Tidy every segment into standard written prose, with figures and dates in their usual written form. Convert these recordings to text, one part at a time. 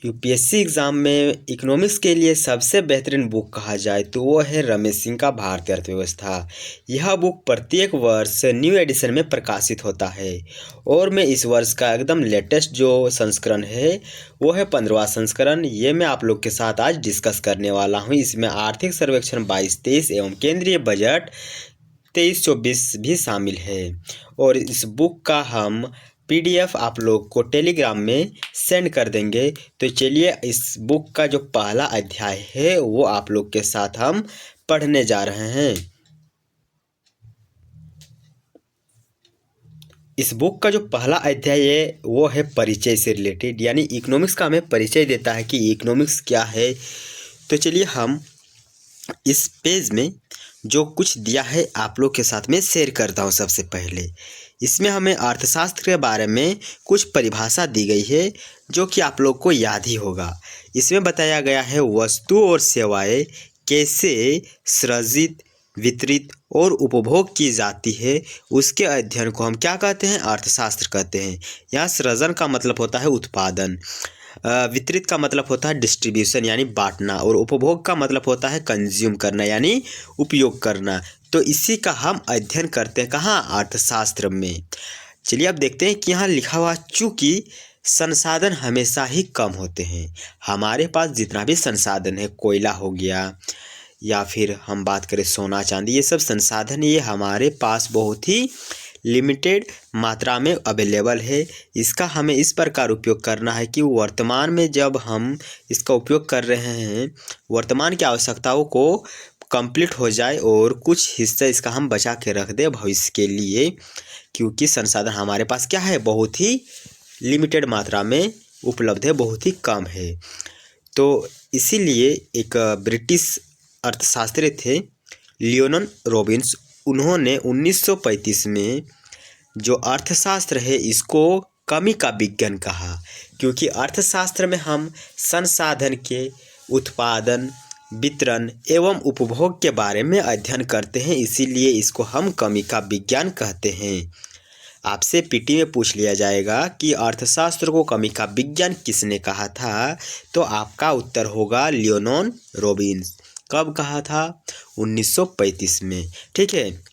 UPSC exam में economics के लिए सबसे बेहतरीन बुक कहा जाए तो वो है रमेश सिंह का भारतीय अर्थव्यवस्था। यह बुक प्रत्येक वर्ष न्यू एडिशन में प्रकाशित होता है और मैं इस वर्ष का एकदम लेटेस्ट जो संस्करण है वो है 15वां संस्करण। ये मैं आप लोग के साथ आज डिस्कस करने वाला हूँ। इसमें आर्थिक सर्वेक्षण 22-23 एवं केंद्रीय बजट 23-24 भी शामिल है और इस बुक का हम पीडीएफ आप लोग को टेलीग्राम में सेंड कर देंगे। तो चलिए इस बुक का जो पहला अध्याय है वो आप लोग के साथ हम पढ़ने जा रहे हैं। इस बुक का जो पहला अध्याय है वो है परिचय से रिलेटेड, यानी इकोनॉमिक्स का हमें परिचय देता है कि इकोनॉमिक्स क्या है। तो चलिए हम इस पेज में जो कुछ दिया है आप लोग के साथ में शेयर करता हूँ। सबसे पहले इसमें हमें अर्थशास्त्र के बारे में कुछ परिभाषा दी गई है जो कि आप लोग को याद ही होगा। इसमें बताया गया है वस्तु और सेवाएं कैसे सृजित, वितरित और उपभोग की जाती है, उसके अध्ययन को हम क्या कहते हैं? अर्थशास्त्र कहते हैं। यहाँ सृजन का मतलब होता है उत्पादन, वितरित का मतलब होता है डिस्ट्रीब्यूशन यानी बांटना, और उपभोग का मतलब होता है कंज्यूम करना यानी उपयोग करना। तो इसी का हम अध्ययन करते हैं कहाँ? अर्थशास्त्र में। चलिए अब देखते हैं कि यहाँ लिखा हुआ चूँकि संसाधन हमेशा ही कम होते हैं। हमारे पास जितना भी संसाधन है, कोयला हो गया या फिर हम बात करें सोना चांदी, ये सब संसाधन ये हमारे पास बहुत ही लिमिटेड मात्रा में अवेलेबल है। इसका हमें इस प्रकार उपयोग करना है कि वर्तमान में जब हम इसका उपयोग कर रहे हैं, वर्तमान की आवश्यकताओं को कंप्लीट हो जाए और कुछ हिस्सा इसका हम बचा के रख दें भविष्य के लिए, क्योंकि संसाधन हमारे पास क्या है? बहुत ही लिमिटेड मात्रा में उपलब्ध है, बहुत ही कम है। तो इसीलिए एक ब्रिटिश अर्थशास्त्री थे लियोनल रॉबिन्स, उन्होंने 1935 में जो अर्थशास्त्र है इसको कमी का विज्ञान कहा, क्योंकि अर्थशास्त्र में हम संसाधन के उत्पादन, वितरण एवं उपभोग के बारे में अध्ययन करते हैं, इसीलिए इसको हम कमी का विज्ञान कहते हैं। आपसे पीटी में पूछ लिया जाएगा कि अर्थशास्त्र को कमी का विज्ञान किसने कहा था, तो आपका उत्तर होगा लियोनल रॉबिन्स। कब कहा था? 1935 में। ठीक है।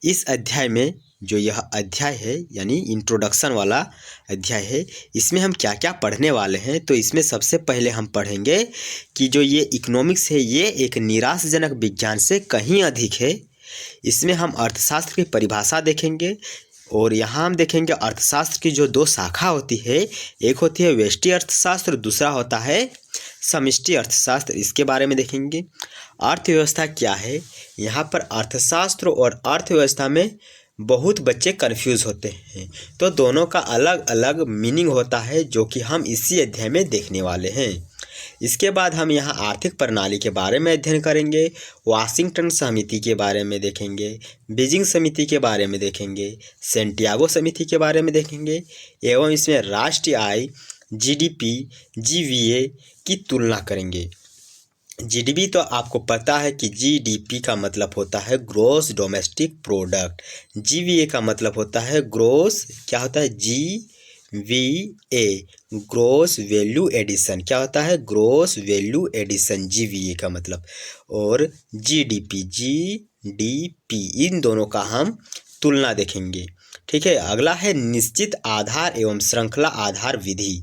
इस अध्याय में जो यह अध्याय है यानी इंट्रोडक्शन वाला अध्याय है, इसमें हम क्या क्या पढ़ने वाले हैं? तो इसमें सबसे पहले हम पढ़ेंगे कि जो ये इकोनॉमिक्स है ये एक निराशाजनक विज्ञान से कहीं अधिक है। इसमें हम अर्थशास्त्र की परिभाषा देखेंगे और यहाँ हम देखेंगे अर्थशास्त्र की जो दो शाखा होती है, एक होती है व्यष्टि अर्थशास्त्र, दूसरा होता है समष्टि अर्थशास्त्र। इसके बारे में देखेंगे। अर्थव्यवस्था क्या है? यहाँ पर अर्थशास्त्र और अर्थव्यवस्था में बहुत बच्चे कंफ्यूज होते हैं, तो दोनों का अलग अलग मीनिंग होता है जो कि हम इसी अध्याय में देखने वाले हैं। इसके बाद हम यहाँ आर्थिक प्रणाली के बारे में अध्ययन करेंगे, वाशिंगटन समिति के बारे में देखेंगे, बीजिंग समिति के बारे में देखेंगे, सेंटियागो समिति के बारे में देखेंगे एवं इसमें राष्ट्रीय आय, जीडीपी, जीवीए की तुलना करेंगे। जीडीपी तो आपको पता है कि जीडीपी का मतलब होता है ग्रोस डोमेस्टिक प्रोडक्ट, जीवीए का मतलब होता है ग्रोस, क्या होता है? GVA, gross value addition. क्या होता है? ग्रोस वैल्यू एडिशन, जीवीए का मतलब। और जीडीपी, जीडीपी, इन दोनों का हम तुलना देखेंगे। ठीक है। अगला है निश्चित आधार एवं श्रृंखला आधार विधि।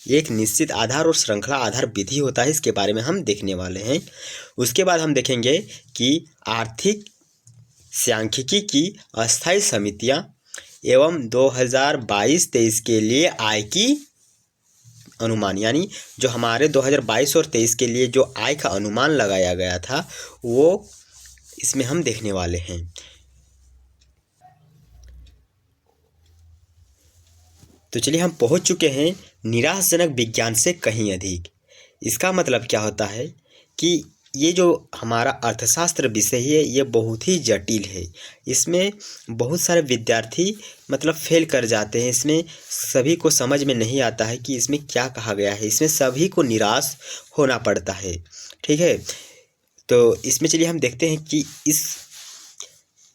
एक निश्चित आधार और श्रृंखला आधार विधि होता है, इसके बारे में हम देखने वाले हैं। उसके बाद हम देखेंगे कि आर्थिक सांख्यिकी की अस्थायी समितियां एवं 2022-23 के लिए आय की अनुमान, यानी जो हमारे 2022 और 23 के लिए जो आय का अनुमान लगाया गया था वो इसमें हम देखने वाले हैं। तो चलिए हम पहुंच चुके हैं निराशाजनक विज्ञान से कहीं अधिक। इसका मतलब क्या होता है कि ये जो हमारा अर्थशास्त्र विषय है ये बहुत ही जटिल है। इसमें बहुत सारे विद्यार्थी मतलब फेल कर जाते हैं, इसमें सभी को समझ में नहीं आता है कि इसमें क्या कहा गया है, इसमें सभी को निराश होना पड़ता है। ठीक है। तो इसमें चलिए हम देखते हैं कि इस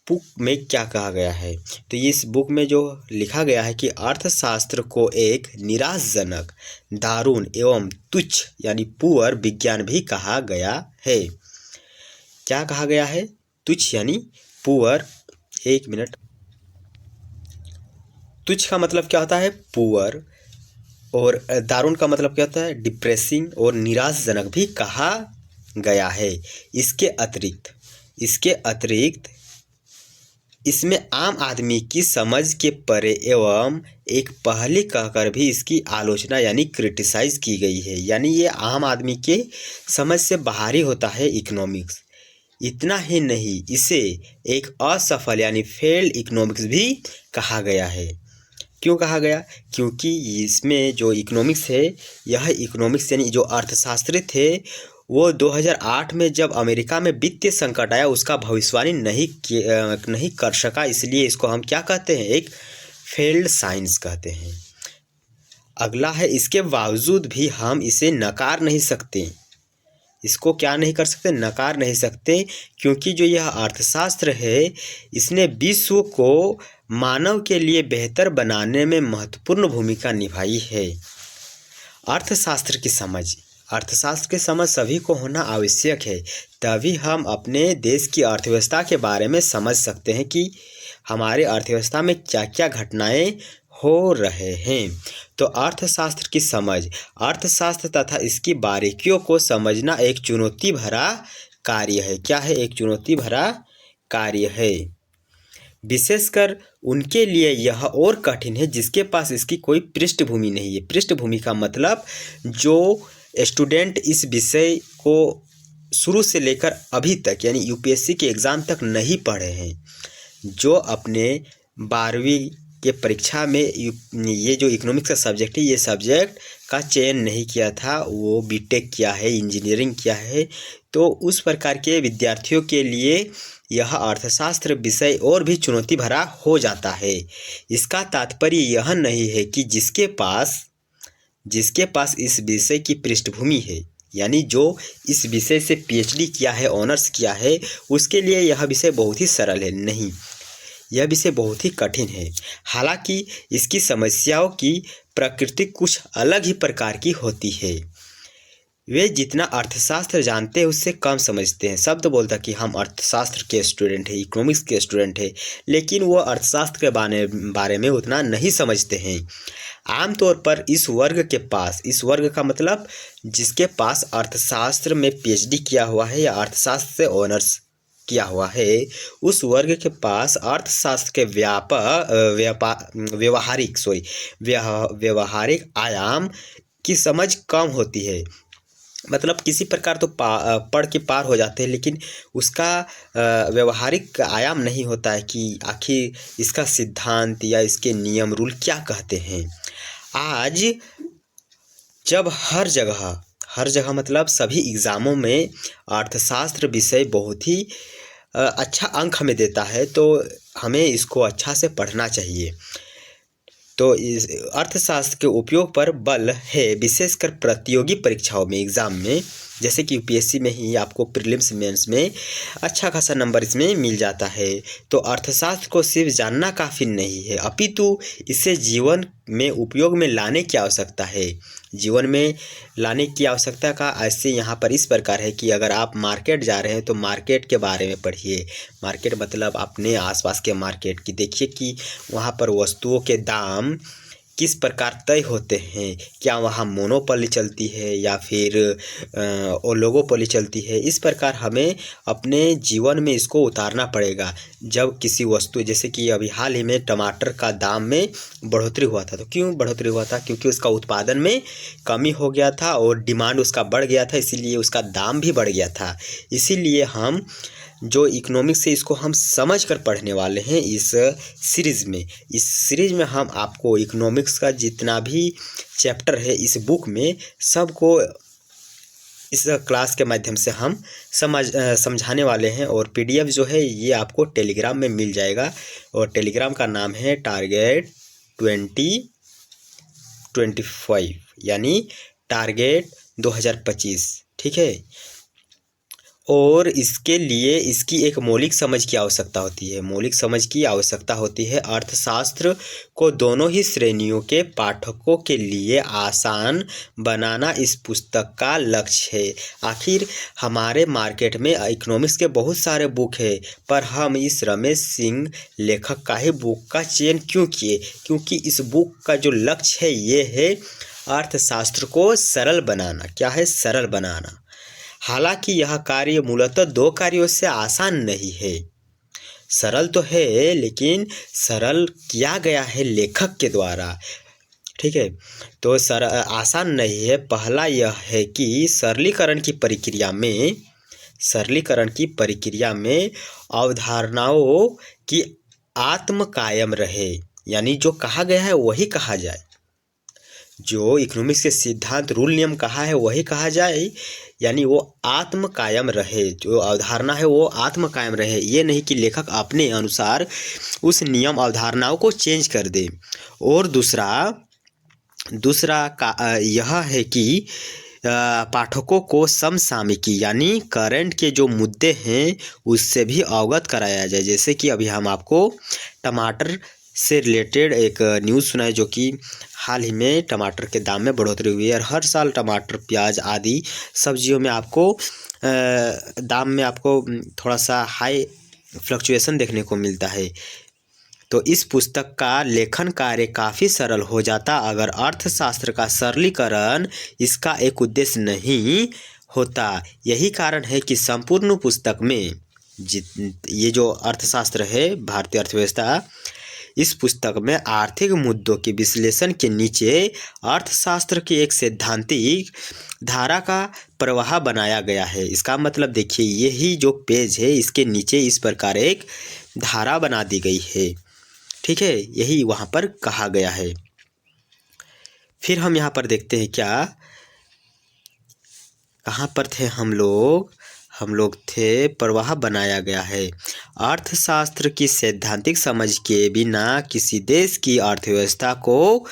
बुक में क्या कहा गया है। तो इस बुक में जो लिखा गया है कि अर्थशास्त्र को एक निराशजनक, दारुण एवं तुच्छ यानी पुअर विज्ञान भी कहा गया है। क्या कहा गया है? तुच्छ यानी पुअर। एक मिनट। तुच्छ का मतलब क्या होता है? पुअर। और दारुण का मतलब क्या होता है? डिप्रेसिंग। और निराशजनक भी कहा गया है। इसके अतिरिक्त इसमें आम आदमी की समझ के परे एवं एक पहली कहकर भी इसकी आलोचना यानी क्रिटिसाइज की गई है। यानी ये आम आदमी के समझ से बाहर ही होता है इकोनॉमिक्स। इतना ही नहीं, इसे एक असफल यानी फेल्ड इकोनॉमिक्स भी कहा गया है। क्यों कहा गया? क्योंकि इसमें जो इकोनॉमिक्स है, यह इकोनॉमिक्स यानी जो अर्थशास्त्री थे वो 2008 में जब अमेरिका में वित्तीय संकट आया उसका भविष्यवाणी नहीं कर सका, इसलिए इसको हम क्या कहते हैं? एक फेल्ड साइंस कहते हैं। अगला है, इसके बावजूद भी हम इसे नकार नहीं सकते। इसको क्या नहीं कर सकते? नकार नहीं सकते, क्योंकि जो यह अर्थशास्त्र है इसने विश्व को मानव के लिए बेहतर बनाने में महत्वपूर्ण भूमिका निभाई है। अर्थशास्त्र की समझ सभी को होना आवश्यक है, तभी हम अपने देश की अर्थव्यवस्था के बारे में समझ सकते हैं कि हमारे अर्थव्यवस्था में क्या क्या घटनाएं हो रहे हैं। तो अर्थशास्त्र की समझ, अर्थशास्त्र तथा इसकी बारीकियों को समझना एक चुनौती भरा कार्य है। क्या है? एक चुनौती भरा कार्य है। विशेषकर उनके लिए यह और कठिन है जिसके पास इसकी कोई पृष्ठभूमि नहीं है। पृष्ठभूमि का मतलब जो स्टूडेंट इस विषय को शुरू से लेकर अभी तक यानी यूपीएससी के एग्ज़ाम तक नहीं पढ़े हैं, जो अपने 12वीं के परीक्षा में ये जो इकोनॉमिक्स का सब्जेक्ट है, ये सब्जेक्ट का चयन नहीं किया था, वो बीटेक किया है, इंजीनियरिंग किया है, तो उस प्रकार के विद्यार्थियों के लिए यह अर्थशास्त्र विषय और भी चुनौती भरा हो जाता है। इसका तात्पर्य यह नहीं है कि जिसके पास इस विषय की पृष्ठभूमि है, यानी जो इस विषय से पीएचडी किया है, ऑनर्स किया है, उसके लिए यह विषय बहुत ही सरल है। नहीं, यह विषय बहुत ही कठिन है। हालांकि इसकी समस्याओं की प्रकृति कुछ अलग ही प्रकार की होती है। वे जितना अर्थशास्त्र जानते हैं उससे कम समझते हैं। शब्द बोलता कि हम अर्थशास्त्र के स्टूडेंट हैं, इकोनॉमिक्स के स्टूडेंट हैं, लेकिन वो अर्थशास्त्र के बारे में उतना नहीं समझते हैं। आमतौर पर इस वर्ग का मतलब जिसके पास अर्थशास्त्र में पीएचडी किया हुआ है या अर्थशास्त्र से ऑनर्स किया हुआ है, उस वर्ग के पास अर्थशास्त्र के व्यवहारिक आयाम की समझ कम होती है। मतलब किसी प्रकार तो पढ़ के पार हो जाते हैं, लेकिन उसका व्यवहारिक आयाम नहीं होता है कि आखिर इसका सिद्धांत या इसके नियम रूल क्या कहते हैं। आज जब हर जगह मतलब सभी एग्ज़ामों में अर्थशास्त्र विषय बहुत ही अच्छा अंक हमें देता है, तो हमें इसको अच्छा से पढ़ना चाहिए। तो इस अर्थशास्त्र के उपयोग पर बल है, विशेषकर प्रतियोगी परीक्षाओं में, एग्ज़ाम में, जैसे कि यूपीएससी में ही आपको प्रीलिम्स मेंस में अच्छा खासा नंबर इसमें मिल जाता है। तो अर्थशास्त्र को सिर्फ जानना काफ़ी नहीं है, अपितु इसे जीवन में उपयोग में लाने की आवश्यकता है। जीवन में लाने की आवश्यकता का ऐसे यहाँ पर इस प्रकार है कि अगर आप मार्केट जा रहे हैं तो मार्केट के बारे में पढ़िए। मार्केट मतलब अपने आसपास के मार्केट की देखिए कि वहाँ पर वस्तुओं के दाम किस प्रकार तय होते हैं, क्या वहाँ मोनोपोली चलती है या फिर ओलिगोपोली चलती है। इस प्रकार हमें अपने जीवन में इसको उतारना पड़ेगा। जब किसी वस्तु, जैसे कि अभी हाल ही में टमाटर का दाम में बढ़ोतरी हुआ था, तो क्यों बढ़ोतरी हुआ था? क्योंकि उसका उत्पादन में कमी हो गया था और डिमांड उसका बढ़ गया था, इसीलिए उसका दाम भी बढ़ गया था। इसीलिए हम जो इकोनॉमिक्स है इसको हम समझ कर पढ़ने वाले हैं इस सीरीज़ में हम आपको इकोनॉमिक्स का जितना भी चैप्टर है इस बुक में सबको इस क्लास के माध्यम से हम समझाने वाले हैं। और पीडीएफ जो है ये आपको टेलीग्राम में मिल जाएगा, और टेलीग्राम का नाम है टारगेट 2025 यानी टारगेट 2025, ठीक है। और इसके लिए इसकी एक मौलिक समझ की आवश्यकता होती है। मौलिक समझ की आवश्यकता होती है। अर्थशास्त्र को दोनों ही श्रेणियों के पाठकों के लिए आसान बनाना इस पुस्तक का लक्ष्य है। आखिर हमारे मार्केट में इकोनॉमिक्स के बहुत सारे बुक है, पर हम इस रमेश सिंह लेखक का ही बुक का चयन क्यों किए? क्योंकि इस बुक का जो लक्ष्य है ये है अर्थशास्त्र को सरल बनाना। क्या है? सरल बनाना। हालांकि यह कार्य मूलतः दो कार्यों से आसान नहीं है। सरल तो है, लेकिन सरल किया गया है लेखक के द्वारा। ठीक है, तो आसान नहीं है। पहला यह है कि सरलीकरण की प्रक्रिया में अवधारणाओं की आत्म कायम रहे, यानी जो कहा गया है वही कहा जाए। जो इकोनॉमिक्स के सिद्धांत, रूल, नियम कहा है वही कहा जाए, यानी वो आत्म कायम रहे। जो अवधारणा है वो आत्म कायम रहे। ये नहीं कि लेखक अपने अनुसार उस नियम अवधारणाओं को चेंज कर दे। और दूसरा यह है कि पाठकों को समसामयिकी यानी करंट के जो मुद्दे हैं उससे भी अवगत कराया जाए। जैसे कि अभी हम आपको टमाटर से रिलेटेड एक न्यूज़ सुनाए, जो कि हाल ही में टमाटर के दाम में बढ़ोतरी हुई है और हर साल टमाटर, प्याज आदि सब्जियों में आपको दाम में आपको थोड़ा सा हाई फ्लक्चुएशन देखने को मिलता है। तो इस पुस्तक का लेखन कार्य काफ़ी सरल हो जाता अगर अर्थशास्त्र का सरलीकरण इसका एक उद्देश्य नहीं होता। यही कारण है कि संपूर्ण पुस्तक में ये जो अर्थशास्त्र है, भारतीय अर्थव्यवस्था, इस पुस्तक में आर्थिक मुद्दों के विश्लेषण के नीचे अर्थशास्त्र की एक सैद्धांतिक धारा का प्रवाह बनाया गया है। इसका मतलब देखिए, यही जो पेज है इसके नीचे इस प्रकार एक धारा बना दी गई है। ठीक है, यही वहाँ पर कहा गया है। फिर हम यहाँ पर देखते हैं कहाँ पर थे हम लोग थे प्रवाह बनाया गया है। अर्थशास्त्र की सैद्धांतिक समझ के बिना किसी देश की अर्थव्यवस्था को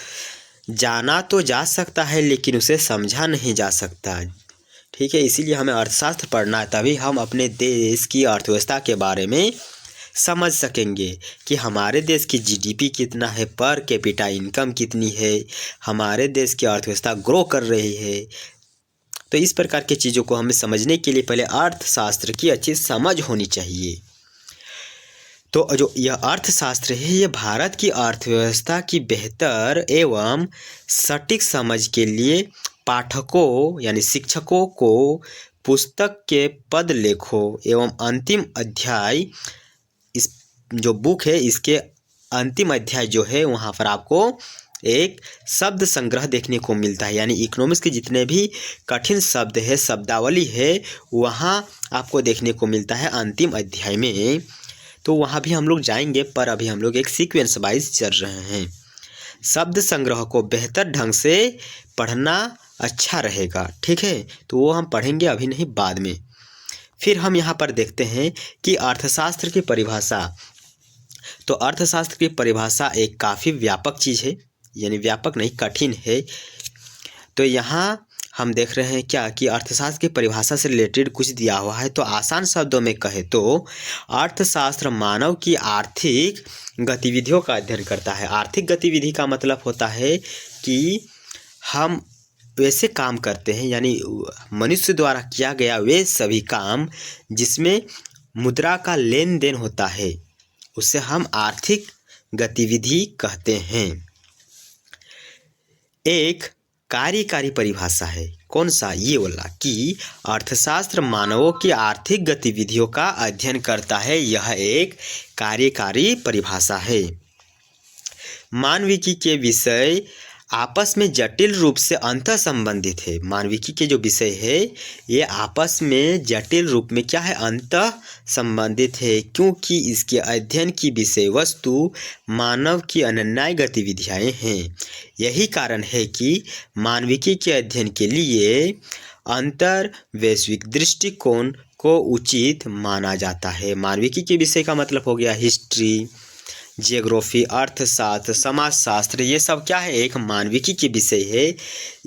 जाना तो जा सकता है, लेकिन उसे समझा नहीं जा सकता। ठीक है, इसीलिए हमें अर्थशास्त्र पढ़ना है, तभी हम अपने देश की अर्थव्यवस्था के बारे में समझ सकेंगे कि हमारे देश की जीडीपी कितना है, पर कैपिटा इनकम कितनी है, हमारे देश की अर्थव्यवस्था ग्रो कर रही है। तो इस प्रकार की चीज़ों को हमें समझने के लिए पहले अर्थशास्त्र की अच्छी समझ होनी चाहिए। तो जो यह अर्थशास्त्र है ये भारत की अर्थव्यवस्था की बेहतर एवं सटीक समझ के लिए पाठकों यानी शिक्षकों को पुस्तक के पद लेखों एवं अंतिम अध्याय, इस जो बुक है इसके अंतिम अध्याय जो है वहाँ पर आपको एक शब्द संग्रह देखने को मिलता है। यानी इकोनॉमिक्स के जितने भी कठिन शब्द है, शब्दावली है, वहाँ आपको देखने को मिलता है अंतिम अध्याय में। तो वहाँ भी हम लोग जाएंगे, पर अभी हम लोग एक सीक्वेंस वाइज चल रहे हैं। शब्द संग्रह को बेहतर ढंग से पढ़ना अच्छा रहेगा। ठीक है, तो वो हम पढ़ेंगे, अभी नहीं, बाद में। फिर हम यहाँ पर देखते हैं कि अर्थशास्त्र की परिभाषा। तो अर्थशास्त्र की परिभाषा एक काफ़ी व्यापक चीज़ है, यानी व्यापक नहीं, कठिन है। तो यहाँ हम देख रहे हैं कि अर्थशास्त्र की परिभाषा से रिलेटेड कुछ दिया हुआ है। तो आसान शब्दों में कहे तो अर्थशास्त्र मानव की आर्थिक गतिविधियों का अध्ययन करता है। आर्थिक गतिविधि का मतलब होता है कि हम वैसे काम करते हैं, यानी मनुष्य द्वारा किया गया वे सभी काम जिसमें मुद्रा का लेन देन होता है, उसे हम आर्थिक गतिविधि कहते हैं। एक कार्यकारी परिभाषा है, कौन सा? ये वाला, कि अर्थशास्त्र मानवों की आर्थिक गतिविधियों का अध्ययन करता है। यह एक कार्यकारी परिभाषा है। मानविकी के विषय आपस में जटिल रूप से अंतः संबंधित है। मानविकी के जो विषय है ये आपस में जटिल रूप में क्या है? अंतः संबंधित है, क्योंकि इसके अध्ययन की विषय वस्तु मानव की अनन्य गतिविधियाँ हैं। यही कारण है कि मानविकी के अध्ययन के लिए अंतर वैश्विक दृष्टिकोण को उचित माना जाता है। मानविकी के विषय का मतलब हो गया हिस्ट्री, जियोग्राफी, अर्थशास्त्र, समाजशास्त्र, ये सब क्या है, एक मानविकी के विषय है।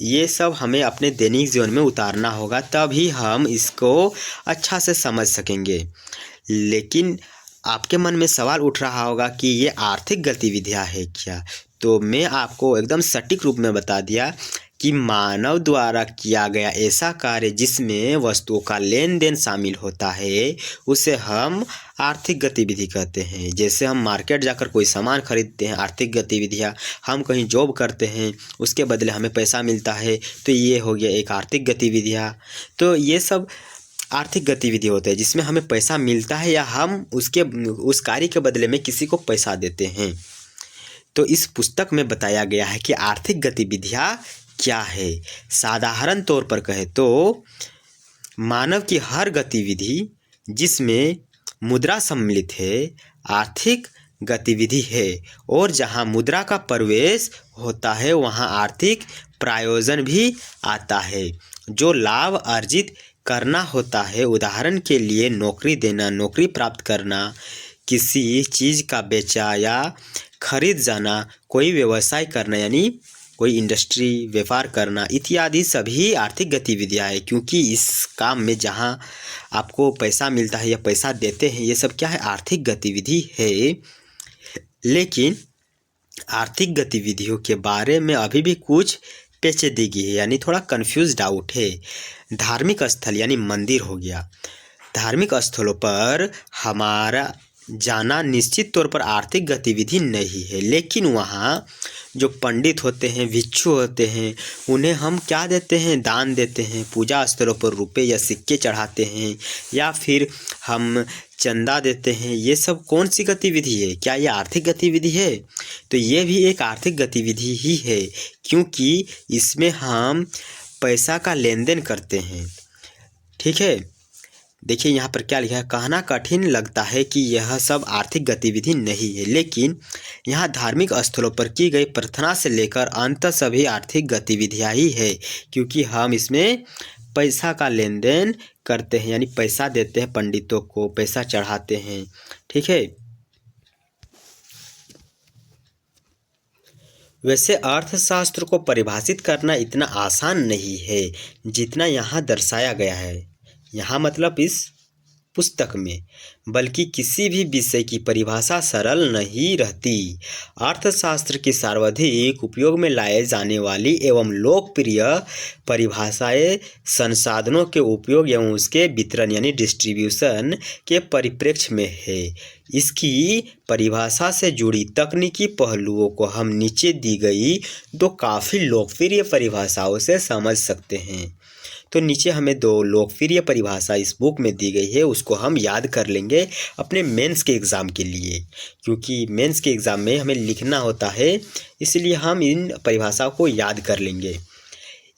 ये सब हमें अपने दैनिक जीवन में उतारना होगा, तभी हम इसको अच्छा से समझ सकेंगे। लेकिन आपके मन में सवाल उठ रहा होगा कि ये आर्थिक गतिविधियाँ है क्या? तो मैं आपको एकदम सटीक रूप में बता दिया कि मानव द्वारा किया गया ऐसा कार्य जिसमें वस्तुओं का लेन देन शामिल होता है, उसे हम आर्थिक गतिविधि कहते हैं। जैसे हम मार्केट जाकर कोई सामान खरीदते हैं, आर्थिक गतिविधियाँ। हम कहीं जॉब करते हैं, उसके बदले हमें पैसा मिलता है, तो ये हो गया एक आर्थिक गतिविधियाँ। तो ये सब आर्थिक गतिविधि होते हैं जिसमें हमें पैसा मिलता है या हम उस कार्य के बदले में किसी को पैसा देते हैं। तो इस पुस्तक में बताया गया है कि आर्थिक गतिविधियाँ क्या है। साधारण तौर पर कहें तो मानव की हर गतिविधि जिसमें मुद्रा सम्मिलित है, आर्थिक गतिविधि है। और जहाँ मुद्रा का प्रवेश होता है वहाँ आर्थिक प्रयोजन भी आता है। जो लाभ अर्जित करना होता है, उदाहरण के लिए नौकरी देना, नौकरी प्राप्त करना, किसी चीज़ का बेचा या खरीद जाना, कोई व्यवसाय करना यानी कोई इंडस्ट्री व्यापार करना इत्यादि सभी आर्थिक गतिविधियाँ है। क्योंकि इस काम में जहाँ आपको पैसा मिलता है या पैसा देते हैं, ये सब क्या है, आर्थिक गतिविधि है। लेकिन आर्थिक गतिविधियों के बारे में अभी भी कुछ पेचीदगी है, यानी थोड़ा कंफ्यूज डाउट है। धार्मिक स्थल यानी मंदिर हो गया। धार्मिक स्थलों पर हमारा जाना निश्चित तौर पर आर्थिक गतिविधि नहीं है, लेकिन वहाँ जो पंडित होते हैं, भिक्षु होते हैं, उन्हें हम क्या देते हैं, दान देते हैं। पूजा स्थलों पर रुपए या सिक्के चढ़ाते हैं या फिर हम चंदा देते हैं। ये सब कौन सी गतिविधि है? क्या ये आर्थिक गतिविधि है? तो ये भी एक आर्थिक गतिविधि ही है, क्योंकि इसमें हम पैसा का लेन देन करते हैं। ठीक है, देखिए यहाँ पर क्या लिखा है, कहना कठिन लगता है कि यह सब आर्थिक गतिविधि नहीं है, लेकिन यहाँ धार्मिक स्थलों पर की गई प्रार्थना से लेकर अंत सभी आर्थिक गतिविधियाँ ही है, क्योंकि हम इसमें पैसा का लेन देन करते हैं, यानी पैसा देते हैं पंडितों को, पैसा चढ़ाते हैं। ठीक है, वैसे अर्थशास्त्र को परिभाषित करना इतना आसान नहीं है जितना यहाँ दर्शाया गया है। यहाँ मतलब इस पुस्तक में, बल्कि किसी भी विषय की परिभाषा सरल नहीं रहती। अर्थशास्त्र की सर्वाधिक उपयोग में लाए जाने वाली एवं लोकप्रिय परिभाषाएं संसाधनों के उपयोग एवं उसके वितरण यानी डिस्ट्रीब्यूशन के परिप्रेक्ष्य में है। इसकी परिभाषा से जुड़ी तकनीकी पहलुओं को हम नीचे दी गई दो काफ़ी लोकप्रिय परिभाषाओं से समझ सकते हैं। तो नीचे हमें दो लोकप्रिय परिभाषा इस बुक में दी गई है, उसको हम याद कर लेंगे अपने मेंस के एग्ज़ाम के लिए, क्योंकि मेंस के एग्ज़ाम में हमें लिखना होता है, इसलिए हम इन परिभाषाओं को याद कर लेंगे।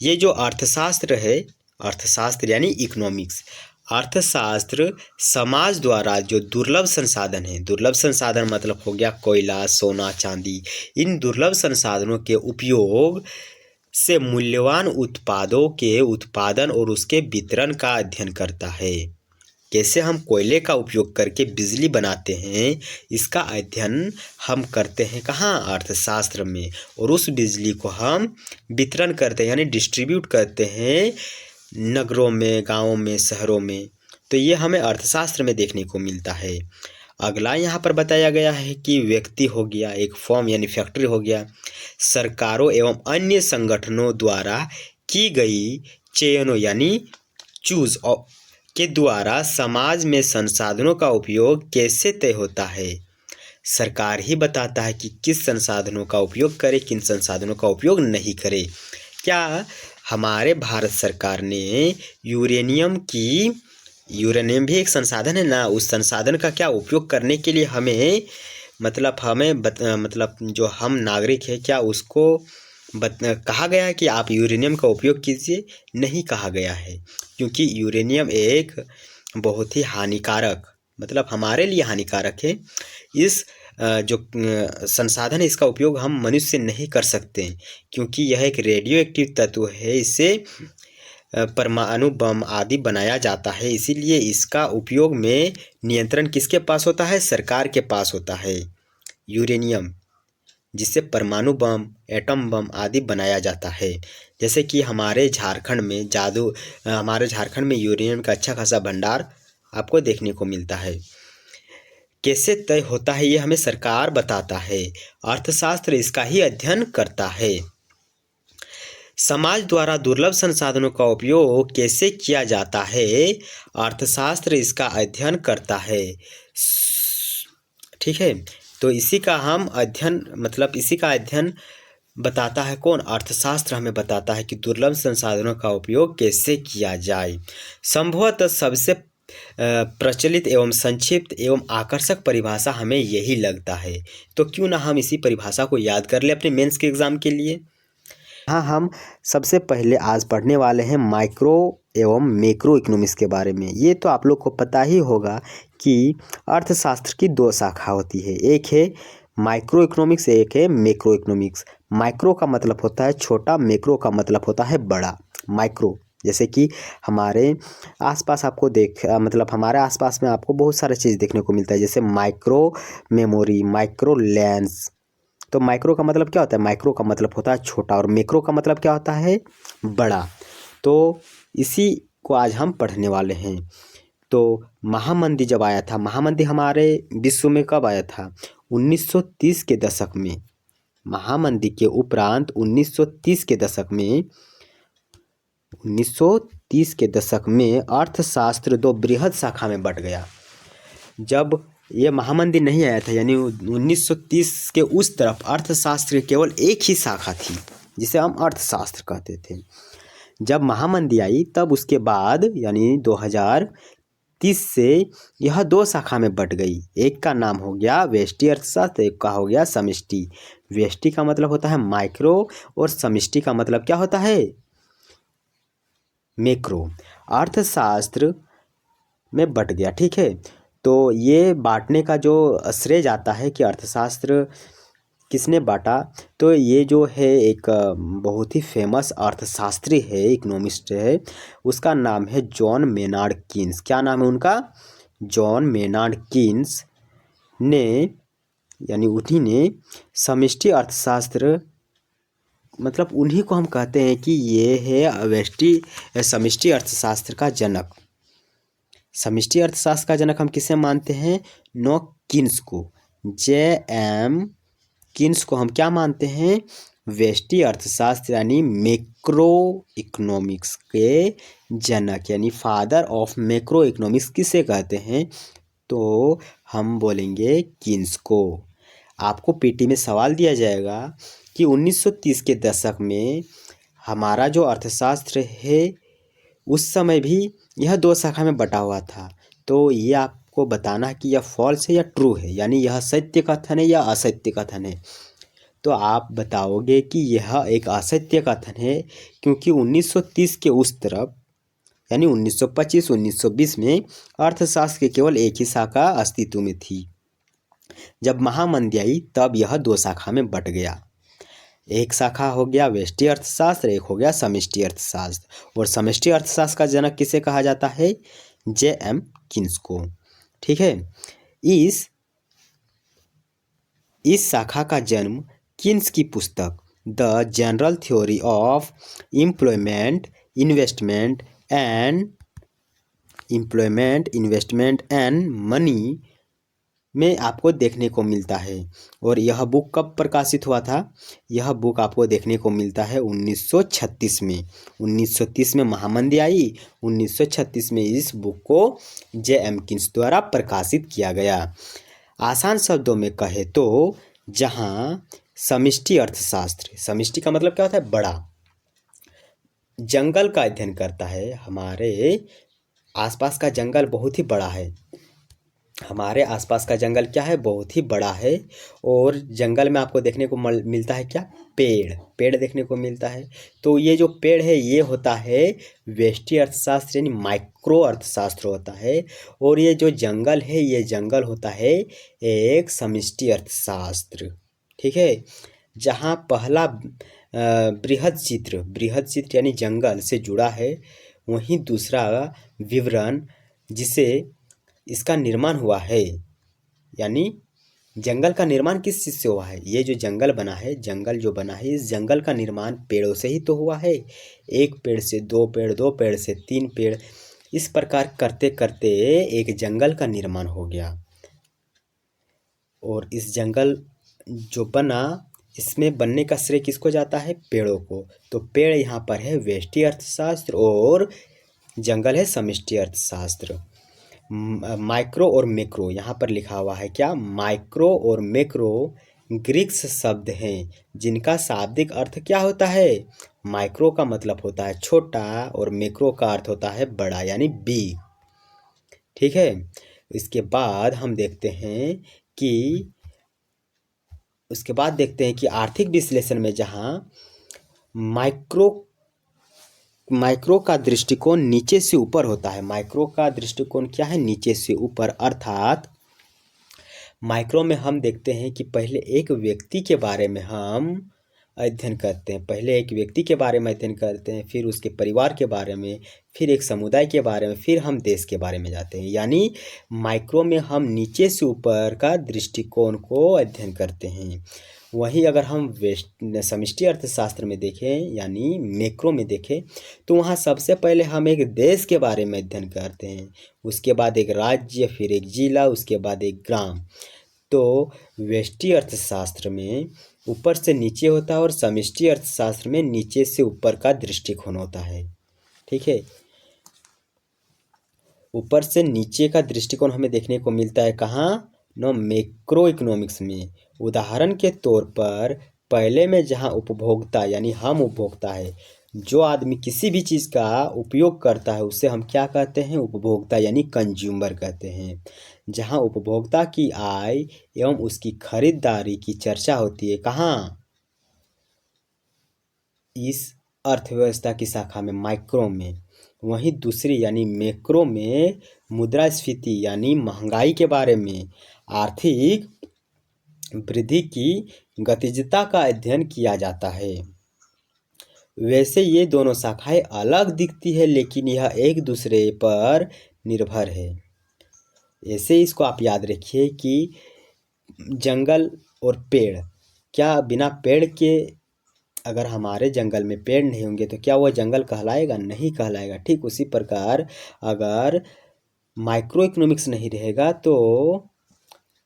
ये जो अर्थशास्त्र है, अर्थशास्त्र यानी इकोनॉमिक्स, अर्थशास्त्र समाज द्वारा जो दुर्लभ संसाधन है, दुर्लभ संसाधन मतलब हो गया कोयला, सोना, चांदी, इन दुर्लभ संसाधनों के उपयोग से मूल्यवान उत्पादों के उत्पादन और उसके वितरण का अध्ययन करता है। कैसे हम कोयले का उपयोग करके बिजली बनाते हैं, इसका अध्ययन हम करते हैं कहाँ, अर्थशास्त्र में। और उस बिजली को हम वितरण करते हैं यानी डिस्ट्रीब्यूट करते हैं नगरों में, गाँवों में, शहरों में। तो ये हमें अर्थशास्त्र में देखने को मिलता है। अगला यहाँ पर बताया गया है कि व्यक्ति हो गया, एक फर्म यानी फैक्ट्री हो गया, सरकारों एवं अन्य संगठनों द्वारा की गई चयनों यानी चूज के द्वारा समाज में संसाधनों का उपयोग कैसे तय होता है। सरकार ही बताता है कि किस संसाधनों का उपयोग करे, किन संसाधनों का उपयोग नहीं करे। क्या हमारे भारत सरकार ने यूरेनियम भी एक संसाधन है ना, उस संसाधन का क्या उपयोग करने के लिए हमें मतलब जो हम नागरिक है, क्या उसको कहा गया है कि आप यूरेनियम का उपयोग कीजिए? नहीं कहा गया है, क्योंकि यूरेनियम एक बहुत ही हानिकारक, मतलब हमारे लिए हानिकारक है। इस जो संसाधन है, इसका उपयोग हम मनुष्य नहीं कर सकते, क्योंकि यह एक रेडियो एक्टिव तत्व है। इससे परमाणु बम आदि बनाया जाता है, इसीलिए इसका उपयोग में नियंत्रण किसके पास होता है? सरकार के पास होता है। यूरेनियम, जिससे परमाणु बम, एटम बम आदि बनाया जाता है। जैसे कि हमारे झारखंड में यूरेनियम का अच्छा खासा भंडार आपको देखने को मिलता है। कैसे तय होता है ये हमें सरकार बताता है। अर्थशास्त्र इसका ही अध्ययन करता है। समाज द्वारा दुर्लभ संसाधनों का उपयोग कैसे किया जाता है, अर्थशास्त्र इसका अध्ययन करता है। ठीक है, तो इसी का अध्ययन बताता है कौन? अर्थशास्त्र हमें बताता है कि दुर्लभ संसाधनों का उपयोग कैसे किया जाए। संभवतः सबसे प्रचलित एवं संक्षिप्त एवं आकर्षक परिभाषा हमें यही लगता है। तो क्यों ना हम इसी परिभाषा को याद कर ले अपने मेंस के एग्जाम के लिए। हाँ, हम सबसे पहले आज पढ़ने वाले हैं माइक्रो एवं मैक्रो इकोनॉमिक्स के बारे में। ये तो आप लोग को पता ही होगा कि अर्थशास्त्र की दो शाखा होती है, एक है माइक्रो इकोनॉमिक्स, एक है मैक्रो इकोनॉमिक्स। माइक्रो का मतलब होता है छोटा, मैक्रो का मतलब होता है बड़ा। माइक्रो जैसे कि हमारे आसपास हमारे आसपास में आपको बहुत सारे चीज़ देखने को मिलता है, जैसे माइक्रो मेमोरी, माइक्रो लेंस। तो माइक्रो का मतलब क्या होता है? माइक्रो का मतलब होता है छोटा, और मैक्रो का मतलब क्या होता है? बड़ा। तो इसी को आज हम पढ़ने वाले हैं। तो महामंदी जब आया था, महामंदी हमारे विश्व में कब आया था? 1930 के दशक में। महामंदी के उपरांत 1930 के दशक में अर्थशास्त्र दो बृहद शाखा में बंट गया। जब ये महामंदी नहीं आया था, यानी 1930 के उस तरफ अर्थशास्त्र केवल एक ही शाखा थी, जिसे हम अर्थशास्त्र कहते थे। जब महामंदी आई तब उसके बाद यानी 2030 से यह दो शाखा में बंट गई। एक का नाम हो गया व्यष्टि अर्थशास्त्र, एक का हो गया समष्टि। व्यष्टि का मतलब होता है माइक्रो और समष्टि का मतलब क्या होता है? मैक्रो। अर्थशास्त्र में बंट गया। ठीक है, तो ये बांटने का जो श्रेय जाता है कि अर्थशास्त्र किसने बांटा, तो ये जो है एक बहुत ही फेमस अर्थशास्त्री है, इकोनॉमिस्ट है, उसका नाम है जॉन मेनार्ड कीन्स। क्या नाम है उनका? जॉन मेनार्ड कीन्स ने, यानी उन्हीं ने समष्टि अर्थशास्त्र, मतलब उन्हीं को हम कहते हैं कि ये है समष्टि अर्थशास्त्र का जनक। समष्टि अर्थशास्त्र का जनक हम किसे मानते हैं? नो कीन्स को, J.M. कीन्स को हम क्या मानते हैं? व्यष्टि अर्थशास्त्र यानी मैक्रो इकोनॉमिक्स के जनक, यानी फादर ऑफ मैक्रो इकोनॉमिक्स किसे कहते हैं? तो हम बोलेंगे कीन्स को। आपको पीटी में सवाल दिया जाएगा कि 1930 के दशक में हमारा जो अर्थशास्त्र है उस समय भी यह दो शाखा में बटा हुआ था। तो ये आपको बताना है कि यह फॉल्स है या ट्रू है, यानी यह सत्य कथन है या असत्य कथन है। तो आप बताओगे कि यह एक असत्य कथन है, क्योंकि 1930 के उस तरफ यानी 1925 1920 में अर्थशास्त्र की केवल एक ही शाखा अस्तित्व में थी। जब महामंदी आई तब यह दो शाखा में बट गया। एक शाखा हो गया व्यष्टि अर्थशास्त्र, एक हो गया समष्टि अर्थशास्त्र। और समष्टि अर्थशास्त्र का जनक किसे कहा जाता है? J.M. कीन्स को। ठीक है, इस शाखा का जन्म कीन्स की पुस्तक the general theory of employment investment and money में आपको देखने को मिलता है। और यह बुक कब प्रकाशित हुआ था? यह बुक आपको देखने को मिलता है 1936 में। 1930 में महामंदी आई, 1936 में इस बुक को J.M. कीन्स द्वारा प्रकाशित किया गया। आसान शब्दों में कहे तो जहाँ समष्टि अर्थशास्त्र, समष्टि का मतलब क्या होता है? बड़ा, जंगल का अध्ययन करता है। हमारे आसपास का जंगल बहुत ही बड़ा है। हमारे आसपास का जंगल क्या है? बहुत ही बड़ा है। और जंगल में आपको देखने को मिलता है क्या? पेड़ देखने को मिलता है। तो ये जो पेड़ है ये होता है व्यष्टि अर्थशास्त्र यानी माइक्रो अर्थशास्त्र होता है। और ये जो जंगल है ये जंगल होता है एक समष्टि अर्थशास्त्र। ठीक है, जहाँ पहला बृहद चित्र यानी जंगल से जुड़ा है, वहीं दूसरा विवरण जिसे इसका निर्माण हुआ है, यानी जंगल का निर्माण किस चीज़ से हुआ है? ये जो जंगल बना है, जंगल जो बना है, इस जंगल का निर्माण पेड़ों से ही तो हुआ है। एक पेड़ से दो पेड़, दो पेड़ से तीन पेड़, इस प्रकार करते करते एक जंगल का निर्माण हो गया। और इस जंगल जो बना, इसमें बनने का श्रेय किसको जाता है? पेड़ों को। तो पेड़ यहाँ पर है व्यष्टि अर्थशास्त्र और जंगल है समष्टि अर्थशास्त्र। माइक्रो और मैक्रो यहाँ पर लिखा हुआ है क्या? माइक्रो और मैक्रो ग्रीक्स शब्द हैं जिनका शाब्दिक अर्थ क्या होता है? माइक्रो का मतलब होता है छोटा और मैक्रो का अर्थ होता है बड़ा, यानी बिग। ठीक है। इसके बाद हम देखते हैं कि आर्थिक विश्लेषण में जहाँ माइक्रो का दृष्टिकोण नीचे से ऊपर होता है। माइक्रो का दृष्टिकोण क्या है? नीचे से ऊपर। अर्थात माइक्रो में हम देखते हैं कि पहले एक व्यक्ति के बारे में हम अध्ययन करते हैं, फिर उसके परिवार के बारे में, फिर एक समुदाय के बारे में, फिर हम देश के बारे में जाते हैं। यानी माइक्रो में हम नीचे से ऊपर का दृष्टिकोण को अध्ययन करते हैं। वहीं अगर हम समष्टि अर्थशास्त्र में देखें, यानी मैक्रो में देखें, तो वहाँ सबसे पहले हम एक देश के बारे में अध्ययन करते हैं, उसके बाद एक राज्य, फिर एक जिला, उसके बाद एक ग्राम। तो व्यष्टि अर्थशास्त्र में ऊपर से नीचे होता है और समष्टि अर्थशास्त्र में नीचे से ऊपर का दृष्टिकोण होता है। ठीक है। ऊपर से नीचे का दृष्टिकोण हमें देखने को मिलता है कहाँ? मैक्रो इकोनॉमिक्स में। उदाहरण के तौर पर पहले में जहाँ उपभोक्ता यानी हम उपभोक्ता है, जो आदमी किसी भी चीज़ का उपयोग करता है उसे हम क्या कहते हैं? उपभोक्ता यानी कंज्यूमर कहते हैं। जहाँ उपभोक्ता की आय एवं उसकी खरीदारी की चर्चा होती है कहाँ? इस अर्थव्यवस्था की शाखा में, माइक्रो में। वहीं दूसरी यानी मैक्रो में मुद्रास्फीति यानी महंगाई के बारे में, आर्थिक वृद्धि की गतिजता का अध्ययन किया जाता है। वैसे ये दोनों शाखाएं अलग दिखती है, लेकिन यह एक दूसरे पर निर्भर है। ऐसे इसको आप याद रखिए कि जंगल और पेड़, क्या बिना पेड़ के अगर हमारे जंगल में पेड़ नहीं होंगे तो क्या वह जंगल कहलाएगा? नहीं कहलाएगा। ठीक उसी प्रकार अगर माइक्रो इकोनॉमिक्स नहीं रहेगा तो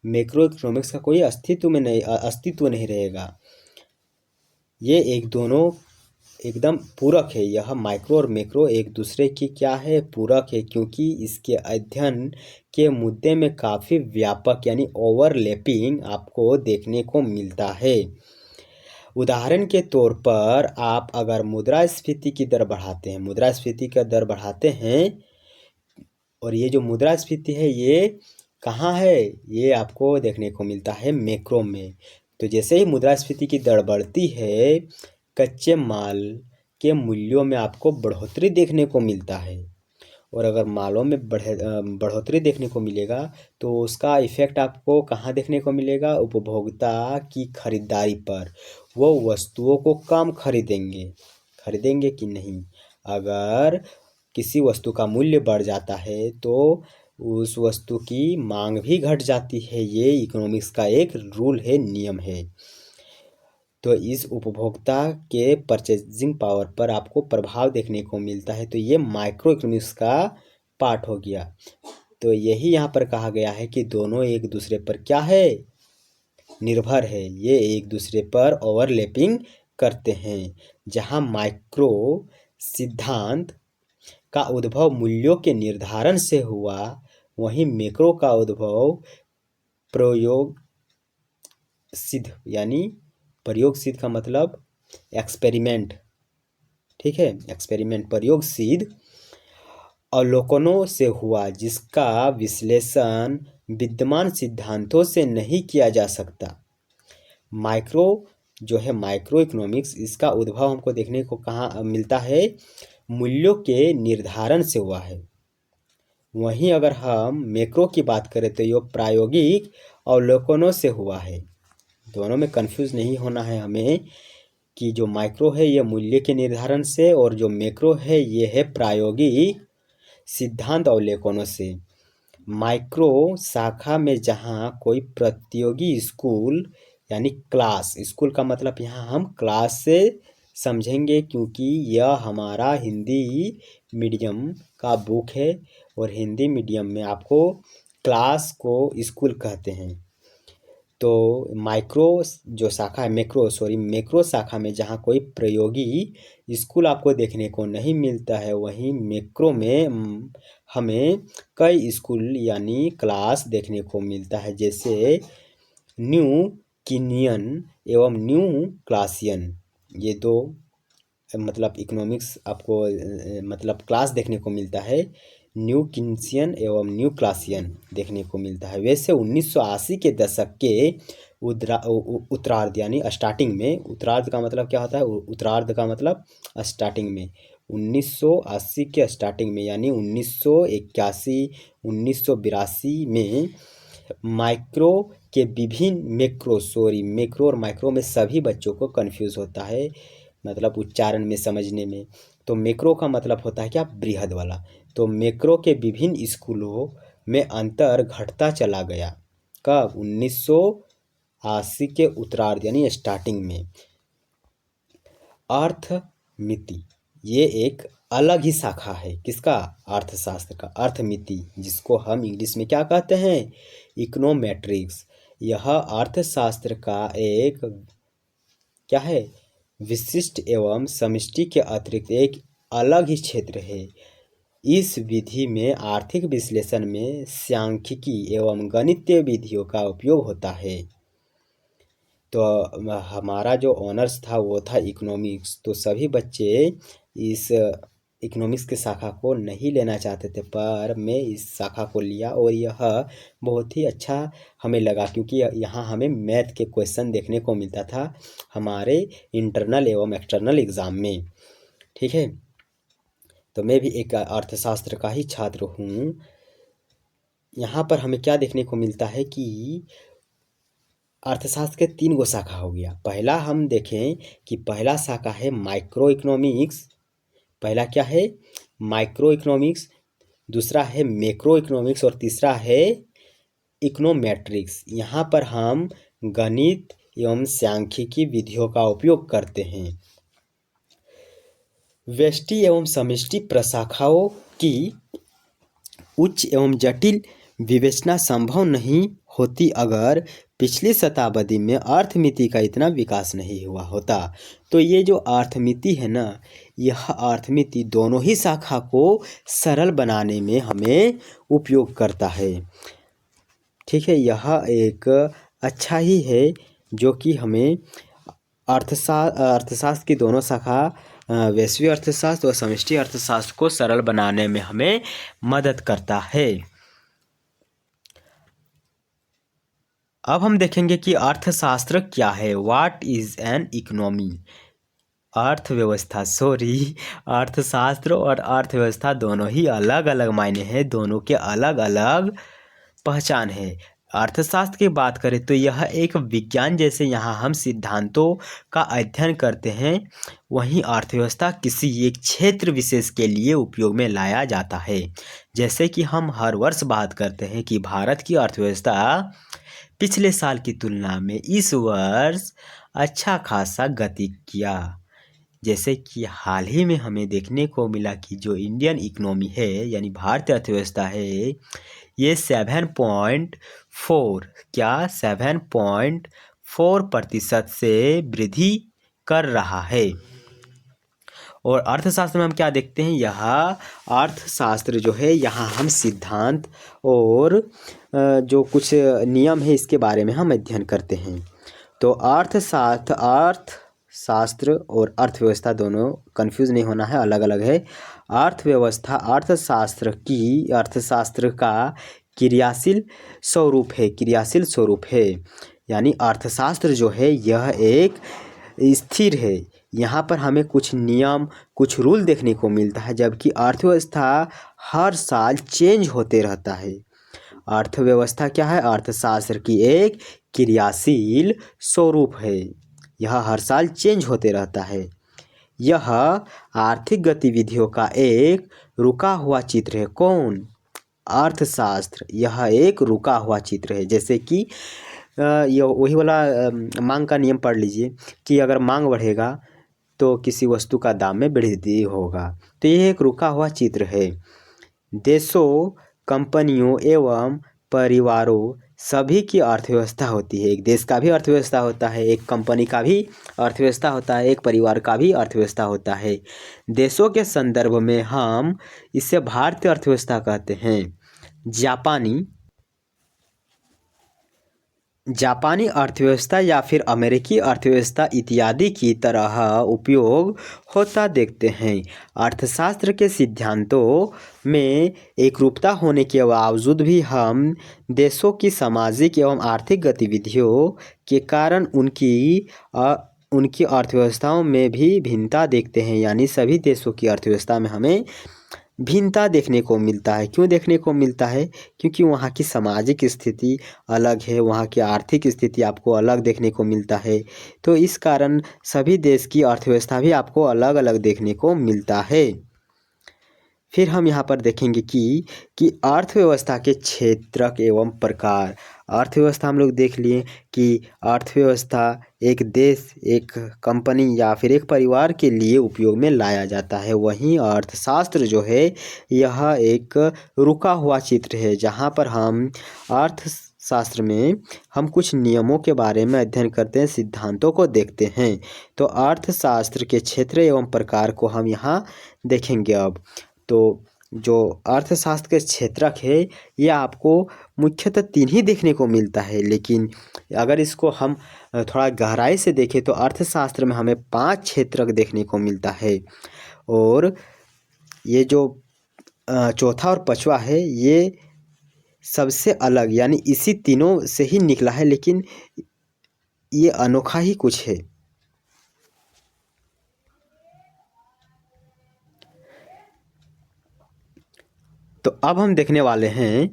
मैक्रो इकोनॉमिक्स का कोई अस्तित्व नहीं रहेगा। ये एक दोनों एकदम पूरक है। यह माइक्रो और मैक्रो एक दूसरे की क्या है? पूरक है, क्योंकि इसके अध्ययन के मुद्दे में काफ़ी व्यापक यानी ओवरलैपिंग आपको देखने को मिलता है। उदाहरण के तौर पर आप अगर मुद्रास्फीति की दर बढ़ाते हैं, और ये जो मुद्रास्फीति है ये कहाँ है? ये आपको देखने को मिलता है मैक्रो में। तो जैसे ही मुद्रास्फीति की दर बढ़ती है, कच्चे माल के मूल्यों में आपको बढ़ोतरी देखने को मिलता है, और अगर मालों में बढ़ोतरी देखने को मिलेगा तो उसका इफ़ेक्ट आपको कहाँ देखने को मिलेगा? उपभोक्ता की खरीदारी पर। वो वस्तुओं को कम खरीदेंगे कि नहीं? अगर किसी वस्तु का मूल्य बढ़ जाता है तो उस वस्तु की मांग भी घट जाती है। ये इकोनॉमिक्स का एक रूल है, नियम है। तो इस उपभोक्ता के परचेजिंग पावर पर आपको प्रभाव देखने को मिलता है। तो ये माइक्रो इकोनॉमिक्स का पार्ट हो गया। तो यही यहाँ पर कहा गया है कि दोनों एक दूसरे पर क्या है? निर्भर है। ये एक दूसरे पर ओवरलैपिंग करते हैं। जहाँ माइक्रो सिद्धांत का उद्भव मूल्यों के निर्धारण से हुआ, वहीं मैक्रो का उद्भव प्रयोग सिद्ध, यानी प्रयोग सिद्ध का मतलब एक्सपेरिमेंट। ठीक है, एक्सपेरिमेंट प्रयोग सिद्ध अवलोकनों से हुआ, जिसका विश्लेषण विद्यमान सिद्धांतों से नहीं किया जा सकता। माइक्रो जो है माइक्रो इकोनॉमिक्स, इसका उद्भव हमको देखने को कहाँ मिलता है? मूल्यों के निर्धारण से हुआ है। वहीं अगर हम मैक्रो की बात करें तो यह प्रायोगिक अवलोकनों से हुआ है। दोनों में कंफ्यूज नहीं होना है हमें कि जो माइक्रो है ये मूल्य के निर्धारण से, और जो मैक्रो है ये है प्रायोगिक सिद्धांत अवलोकनों से। माइक्रो शाखा में जहाँ कोई प्रतियोगी स्कूल यानी क्लास, स्कूल का मतलब यहाँ हम क्लास से समझेंगे, क्योंकि यह हमारा हिंदी मीडियम का बुक है और हिंदी मीडियम में आपको क्लास को स्कूल कहते हैं। तो माइक्रो जो शाखा है, मैक्रो शाखा में जहाँ कोई प्रयोगी स्कूल आपको देखने को नहीं मिलता है, वहीं मैक्रो में हमें कई स्कूल यानी क्लास देखने को मिलता है, जैसे न्यू किनियन एवं न्यू क्लासियन। ये दो मतलब इकोनॉमिक्स आपको मतलब क्लास देखने को मिलता है, न्यू किन्सियन एवं न्यू क्लासियन देखने को मिलता है। वैसे 1980 के दशक के उत्तरार्ध यानी स्टार्टिंग में, उत्तरार्ध का मतलब क्या होता है, उत्तरार्ध का मतलब स्टार्टिंग में, 1980 के स्टार्टिंग में यानी 1981 1982 में माइक्रो के विभिन्न मैक्रो और माइक्रो में सभी बच्चों को कंफ्यूज होता है मतलब उच्चारण में, समझने में। तो मैक्रो का मतलब होता है क्या, बृहद वाला। तो मैक्रो के विभिन्न स्कूलों में अंतर घटता चला गया। कब, 1980 के उत्तरार्ध यानी स्टार्टिंग में। अर्थमिति ये एक अलग ही शाखा है, किसका, अर्थशास्त्र का। अर्थमिति जिसको हम इंग्लिश में क्या कहते हैं, इकोनोमेट्रिक्स। यह अर्थशास्त्र का एक क्या है, विशिष्ट एवं समष्टि के अतिरिक्त एक अलग ही क्षेत्र है। इस विधि में आर्थिक विश्लेषण में सांख्यिकी एवं गणितीय विधियों का उपयोग होता है। तो हमारा जो ऑनर्स था वो था इकोनॉमिक्स, तो सभी बच्चे इस इकोनॉमिक्स की शाखा को नहीं लेना चाहते थे, पर मैं इस शाखा को लिया और यह बहुत ही अच्छा हमें लगा, क्योंकि यहाँ हमें मैथ के क्वेश्चन देखने को मिलता था हमारे इंटरनल एवं एक्सटर्नल एग्ज़ाम में। ठीक है, तो मैं भी एक अर्थशास्त्र का ही छात्र हूँ। यहाँ पर हमें क्या देखने को मिलता है कि अर्थशास्त्र के 3 गो शाखा हो गया। पहला हम देखें कि पहला शाखा है माइक्रो इकोनॉमिक्स। पहला क्या है, माइक्रो इकोनॉमिक्स, दूसरा है मैक्रो इकोनॉमिक्स और तीसरा है इकोनोमेट्रिक्स। यहाँ पर हम गणित एवं सांख्यिकी विधियों का उपयोग करते हैं। व्यष्टि एवं समष्टि प्रशाखाओं की उच्च एवं जटिल विवेचना संभव नहीं होती अगर पिछली शताब्दी में अर्थमिति का इतना विकास नहीं हुआ होता। तो ये जो अर्थमिति है ना, यह अर्थमिति दोनों ही शाखा को सरल बनाने में हमें उपयोग करता है। ठीक है, यह एक अच्छा ही है जो कि हमें अर्थशास्त्र की दोनों शाखा वैश्विक अर्थशास्त्र और समष्टि अर्थशास्त्र को सरल बनाने में हमें मदद करता है। अब हम देखेंगे कि अर्थशास्त्र क्या है। What is an economy. अर्थव्यवस्था, अर्थशास्त्र और अर्थव्यवस्था दोनों ही अलग अलग मायने हैं, दोनों के अलग अलग पहचान है। अर्थशास्त्र की बात करें तो यह एक विज्ञान, जैसे यहाँ हम सिद्धांतों का अध्ययन करते हैं, वहीं अर्थव्यवस्था किसी एक क्षेत्र विशेष के लिए उपयोग में लाया जाता है। जैसे कि हम हर वर्ष बात करते हैं कि भारत की अर्थव्यवस्था पिछले साल की तुलना में इस वर्ष अच्छा खासा गति किया। जैसे कि हाल ही में हमें देखने को मिला कि जो इंडियन इकोनॉमी है यानी भारतीय अर्थव्यवस्था है, ये 7.4% से वृद्धि कर रहा है। और अर्थशास्त्र में हम क्या देखते हैं, यह अर्थशास्त्र जो है यहाँ हम सिद्धांत और जो कुछ नियम है इसके बारे में हम अध्ययन करते हैं। तो अर्थशास्त्र और अर्थव्यवस्था दोनों कंफ्यूज नहीं होना है, अलग अलग है। अर्थव्यवस्था अर्थशास्त्र का क्रियाशील स्वरूप है, यानी अर्थशास्त्र जो है यह एक स्थिर है। यहाँ पर हमें कुछ नियम, कुछ रूल देखने को मिलता है, जबकि अर्थव्यवस्था हर साल चेंज होते रहता है। अर्थव्यवस्था क्या है, अर्थशास्त्र की एक क्रियाशील स्वरूप है, यह हर साल चेंज होते रहता है। यह आर्थिक गतिविधियों का एक रुका हुआ चित्र है। कौन, अर्थशास्त्र यह एक रुका हुआ चित्र है। जैसे कि ये वही वाला मांग का नियम पढ़ लीजिए कि अगर मांग बढ़ेगा तो किसी वस्तु का दाम में वृद्धि होगा। तो ये एक रुका हुआ चित्र है। देशों, कंपनियों एवं परिवारों सभी की अर्थव्यवस्था होती है। एक देश का भी अर्थव्यवस्था होता है, एक कंपनी का भी अर्थव्यवस्था होता है, एक परिवार का भी अर्थव्यवस्था होता है। देशों के संदर्भ में हम इसे भारतीय अर्थव्यवस्था कहते हैं। जापानी अर्थव्यवस्था या फिर अमेरिकी अर्थव्यवस्था इत्यादि की तरह उपयोग होता देखते हैं। अर्थशास्त्र के सिद्धांतों में एकरूपता होने के बावजूद भी हम देशों की सामाजिक एवं आर्थिक गतिविधियों के कारण उनकी अर्थव्यवस्थाओं में भी भिन्नता देखते हैं। यानी सभी देशों की अर्थव्यवस्था में हमें भिन्नता देखने को मिलता है। क्यों देखने को मिलता है? क्योंकि वहाँ की सामाजिक स्थिति अलग है, वहाँ की आर्थिक स्थिति आपको अलग देखने को मिलता है। तो इस कारण सभी देश की अर्थव्यवस्था भी आपको अलग अलग देखने को मिलता है। फिर हम यहाँ पर देखेंगे कि अर्थव्यवस्था के क्षेत्रक एवं प्रकार। अर्थव्यवस्था हम लोग देख लिए कि अर्थव्यवस्था एक देश, एक कंपनी या फिर एक परिवार के लिए उपयोग में लाया जाता है। वहीं अर्थशास्त्र जो है यह एक रुका हुआ चित्र है, जहाँ पर हम अर्थशास्त्र में हम कुछ नियमों के बारे में अध्ययन करते हैं, सिद्धांतों को देखते हैं। तो अर्थशास्त्र के क्षेत्र एवं प्रकार को हम यहाँ देखेंगे। अब तो जो अर्थशास्त्र के क्षेत्रक है ये आपको मुख्यतः 3 ही देखने को मिलता है, लेकिन अगर इसको हम थोड़ा गहराई से देखें तो अर्थशास्त्र में हमें 5 क्षेत्रक देखने को मिलता है। और ये जो चौथा और पांचवा है ये सबसे अलग, यानी इसी तीनों से ही निकला है, लेकिन ये अनोखा ही कुछ है। तो अब हम देखने वाले हैं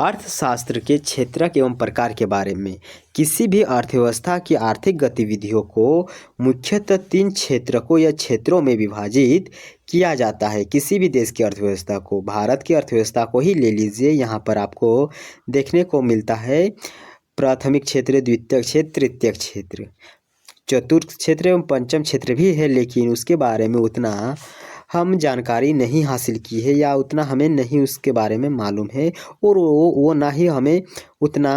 अर्थशास्त्र के क्षेत्रक एवं प्रकार के बारे में। किसी भी अर्थव्यवस्था की आर्थिक गतिविधियों को मुख्यतः 3 क्षेत्रकों या क्षेत्रों में विभाजित किया जाता है। किसी भी देश की अर्थव्यवस्था को, भारत की अर्थव्यवस्था को ही ले लीजिए, यहाँ पर आपको देखने को मिलता है प्राथमिक क्षेत्र, द्वितीयक क्षेत्र, तृतीयक क्षेत्र, चतुर्थ क्षेत्र एवं पंचम क्षेत्र भी है, लेकिन उसके बारे में उतना हम जानकारी नहीं हासिल की है या उतना हमें नहीं उसके बारे में मालूम है, और वो ना ही हमें उतना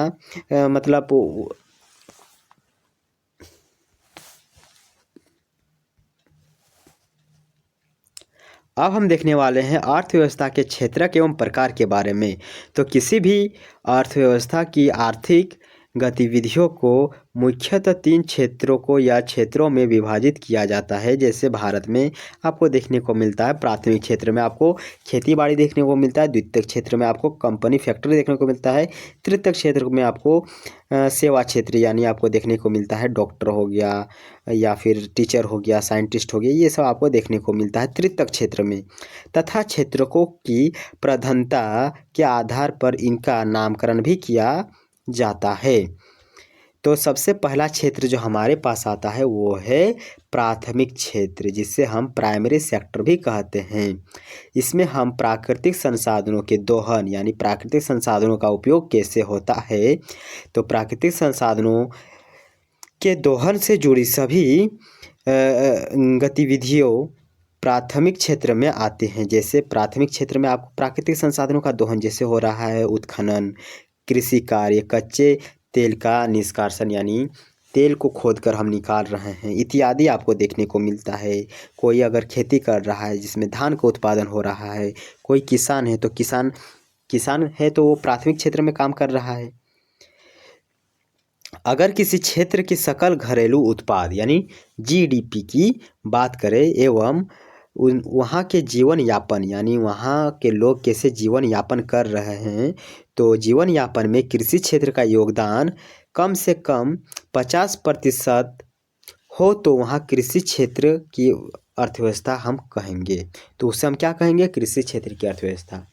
मतलब अब हम देखने वाले हैं अर्थव्यवस्था के क्षेत्रक एवं प्रकार के बारे में। तो किसी भी अर्थव्यवस्था की आर्थिक गतिविधियों को मुख्यतः 3 क्षेत्रों को या क्षेत्रों में विभाजित किया जाता है। जैसे भारत में आपको देखने को मिलता है, प्राथमिक क्षेत्र में आपको खेती बाड़ी देखने को मिलता है, द्वितीयक क्षेत्र में आपको कंपनी फैक्ट्री देखने को मिलता है, तृतीयक क्षेत्र में आपको सेवा क्षेत्र यानी आपको देखने को मिलता है डॉक्टर हो गया या फिर टीचर हो गया, साइंटिस्ट हो गया, ये सब आपको देखने को मिलता है तृतीयक क्षेत्र में। तथा क्षेत्रकों की प्रधानता के आधार पर इनका नामकरण भी किया जाता है। तो सबसे पहला क्षेत्र जो हमारे पास आता है वो है प्राथमिक क्षेत्र, जिसे हम प्राइमरी सेक्टर भी कहते हैं। इसमें हम प्राकृतिक संसाधनों के दोहन यानी प्राकृतिक संसाधनों का उपयोग कैसे होता है, तो प्राकृतिक संसाधनों के दोहन से जुड़ी सभी गतिविधियों प्राथमिक क्षेत्र में आते हैं। जैसे प्राथमिक क्षेत्र में आपको प्राकृतिक संसाधनों का दोहन जैसे हो रहा है उत्खनन, कृषि कार्य, कच्चे तेल का निष्कासन यानी तेल को खोदकर हम निकाल रहे हैं इत्यादि आपको देखने को मिलता है। कोई अगर खेती कर रहा है जिसमें धान का उत्पादन हो रहा है, कोई किसान है तो किसान है तो वो प्राथमिक क्षेत्र में काम कर रहा है। अगर किसी क्षेत्र की सकल घरेलू उत्पाद यानी जीडीपी की बात करें एवं वहाँ के जीवन यापन यानी वहाँ के लोग कैसे जीवन यापन कर रहे हैं, तो जीवन यापन में कृषि क्षेत्र का योगदान कम से कम 50% हो तो वहाँ कृषि क्षेत्र की अर्थव्यवस्था हम कहेंगे। तो उससे हम क्या कहेंगे? कृषि क्षेत्र की अर्थव्यवस्था।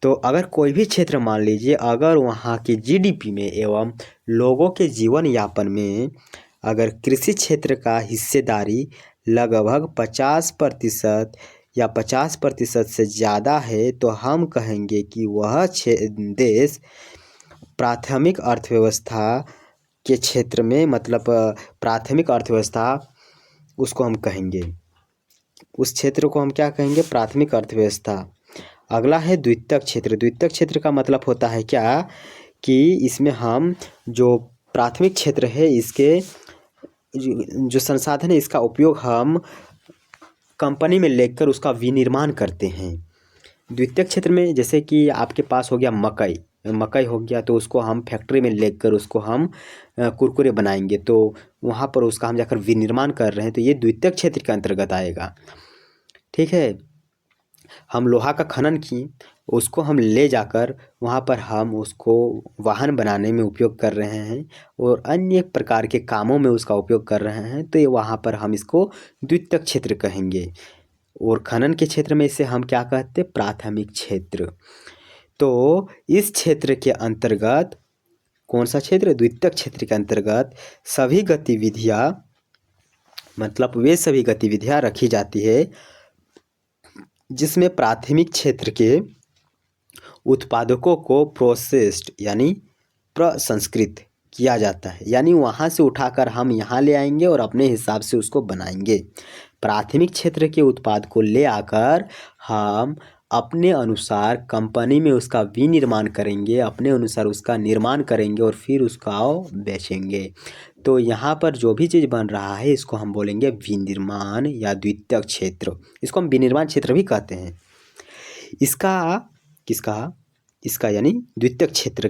तो अगर कोई भी क्षेत्र मान लीजिए अगर वहाँ की जीडीपी में एवं लोगों के जीवन यापन में अगर कृषि क्षेत्र का हिस्सेदारी लगभग 50% या 50% से ज़्यादा है तो हम कहेंगे कि वह देश प्राथमिक अर्थव्यवस्था के क्षेत्र में, मतलब प्राथमिक अर्थव्यवस्था उसको हम कहेंगे, उस क्षेत्र को हम क्या कहेंगे, प्राथमिक अर्थव्यवस्था। अगला है द्वितीयक क्षेत्र। द्वितीयक क्षेत्र का मतलब होता है क्या कि इसमें हम जो प्राथमिक क्षेत्र है इसके जो संसाधन है इसका उपयोग हम कंपनी में लेकर उसका विनिर्माण करते हैं। द्वितीयक क्षेत्र में जैसे कि आपके पास हो गया मकई हो गया, तो उसको हम फैक्ट्री में लेकर उसको हम कुरकुरे बनाएंगे, तो वहाँ पर उसका हम जाकर विनिर्माण कर रहे हैं, तो ये द्वितीयक क्षेत्र के अंतर्गत आएगा। ठीक है। हम लोहा का खनन किए, उसको हम ले जाकर वहाँ पर हम उसको वाहन बनाने में उपयोग कर रहे हैं और अन्य प्रकार के कामों में उसका उपयोग कर रहे हैं, तो ये वहाँ पर हम इसको द्वितीयक क्षेत्र कहेंगे। और खनन के क्षेत्र में इसे हम क्या कहते हैं, प्राथमिक क्षेत्र। तो इस क्षेत्र के अंतर्गत, कौन सा क्षेत्र, द्वितीयक क्षेत्र के अंतर्गत सभी गतिविधियाँ, मतलब वे सभी गतिविधियाँ रखी जाती है जिसमें प्राथमिक क्षेत्र के उत्पादकों को प्रोसेस्ड यानी प्रसंस्कृत किया जाता है, यानी वहाँ से उठाकर हम यहाँ ले आएंगे और अपने हिसाब से उसको बनाएंगे। प्राथमिक क्षेत्र के उत्पाद को ले आकर हम अपने अनुसार कंपनी में उसका विनिर्माण करेंगे, अपने अनुसार उसका निर्माण करेंगे और फिर उसका बेचेंगे। तो यहाँ पर जो भी चीज़ बन रहा है इसको हम बोलेंगे विनिर्माण या द्वितीयक क्षेत्र। इसको हम विनिर्माण क्षेत्र भी कहते हैं। इसका किसका, इसका यानी द्वितीयक क्षेत्र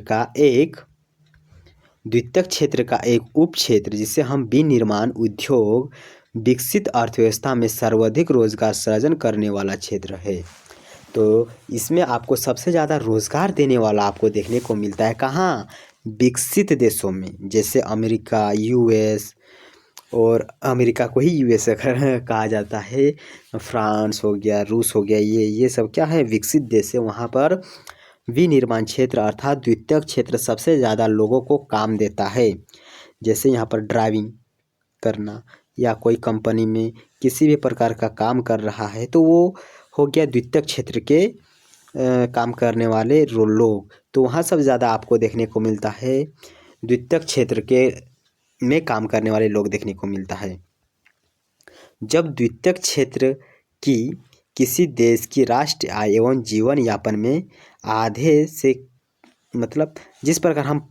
का एक उप क्षेत्र जिसे हम विनिर्माण उद्योग विकसित अर्थव्यवस्था में सर्वाधिक रोजगार सृजन करने वाला क्षेत्र है। तो इसमें आपको सबसे ज़्यादा रोजगार देने वाला आपको देखने को मिलता है कहाँ, विकसित देशों में, जैसे अमेरिका, यूएस, और अमेरिका को ही यूएस कहा जाता है, फ्रांस हो गया, रूस हो गया, ये सब क्या है, विकसित देश है। वहाँ पर विनिर्माण क्षेत्र अर्थात द्वितीयक क्षेत्र सबसे ज़्यादा लोगों को काम देता है। जैसे यहाँ पर ड्राइविंग करना या कोई कंपनी में किसी भी प्रकार का काम कर रहा है तो वो हो गया द्वितीयक क्षेत्र के काम करने वाले लोग, तो वहाँ सब ज़्यादा आपको देखने को मिलता है, द्वितीयक क्षेत्र के में काम करने वाले लोग देखने को मिलता है। जब द्वितीयक क्षेत्र की किसी देश की राष्ट्रीय आय एवं जीवन यापन में आधे से, मतलब जिस प्रकार हम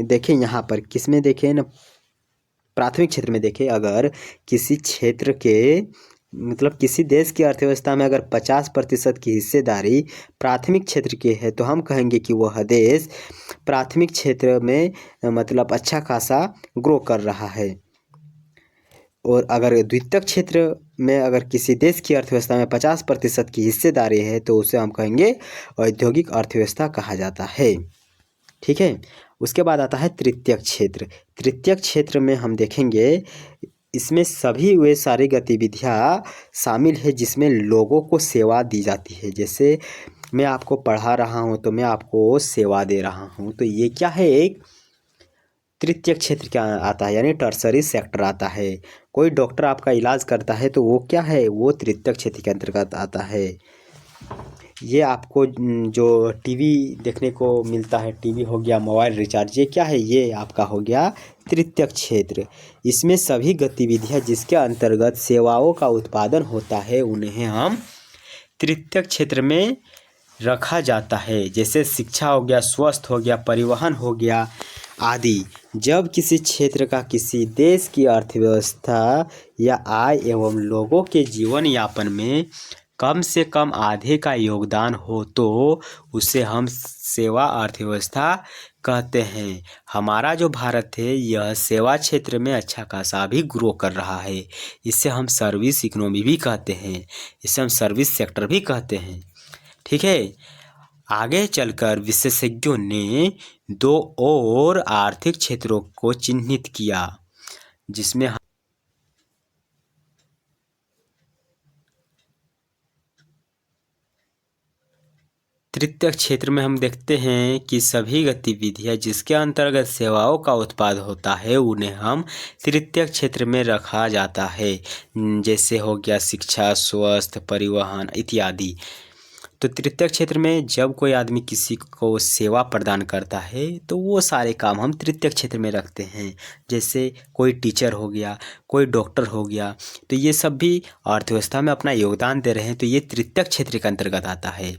देखें यहाँ पर किस में देखें ना, प्राथमिक क्षेत्र में देखें, अगर किसी क्षेत्र के, मतलब किसी देश की अर्थव्यवस्था में अगर 50% की हिस्सेदारी प्राथमिक क्षेत्र की है तो हम कहेंगे कि वह देश प्राथमिक क्षेत्र में मतलब अच्छा खासा ग्रो कर रहा है। और अगर द्वितीयक क्षेत्र में अगर किसी देश की अर्थव्यवस्था में 50% की हिस्सेदारी है तो उसे हम कहेंगे औद्योगिक अर्थव्यवस्था कहा जाता है। ठीक है। उसके बाद आता है तृतीयक क्षेत्र। तृतीयक क्षेत्र में हम देखेंगे इसमें सभी वे सारी गतिविधियाँ शामिल है जिसमें लोगों को सेवा दी जाती है। जैसे मैं आपको पढ़ा रहा हूँ तो मैं आपको सेवा दे रहा हूँ, तो ये क्या है, एक तृतीयक क्षेत्र क्या आता है, यानी टर्सरी सेक्टर आता है। कोई डॉक्टर आपका इलाज करता है तो वो क्या है, वो तृतीयक क्षेत्र के अंतर्गत आता है। ये आपको जो टीवी देखने को मिलता है, टीवी हो गया, मोबाइल रिचार्ज, ये क्या है, ये आपका हो गया तृतीयक क्षेत्र। इसमें सभी गतिविधियां जिसके अंतर्गत सेवाओं का उत्पादन होता है उन्हें हम तृतीयक क्षेत्र में रखा जाता है। जैसे शिक्षा हो गया, स्वास्थ्य हो गया, परिवहन हो गया आदि। जब किसी क्षेत्र का किसी देश की अर्थव्यवस्था या आय एवं लोगों के जीवन यापन में कम से कम आधे का योगदान हो तो उसे हम सेवा अर्थव्यवस्था कहते हैं। हमारा जो भारत है यह सेवा क्षेत्र में अच्छा खासा भी ग्रो कर रहा है। इसे हम सर्विस इकोनॉमी भी कहते हैं, इसे हम सर्विस सेक्टर भी कहते हैं। ठीक है। आगे चलकर विशेषज्ञों ने दो और आर्थिक क्षेत्रों को चिन्हित किया जिसमें तृतीय क्षेत्र में हम देखते हैं कि सभी गतिविधियां जिसके अंतर्गत सेवाओं का उत्पाद होता है उन्हें हम तृतीय क्षेत्र में रखा जाता है। जैसे हो गया शिक्षा, स्वास्थ्य, परिवहन इत्यादि। तो तृतीय क्षेत्र में जब कोई आदमी किसी को सेवा प्रदान करता है तो वो सारे काम हम तृतीय क्षेत्र में रखते हैं। जैसे कोई टीचर हो गया, कोई डॉक्टर हो गया, तो ये सब भी अर्थव्यवस्था में अपना योगदान दे रहे हैं, तो ये तृतीय क्षेत्र के अंतर्गत आता है।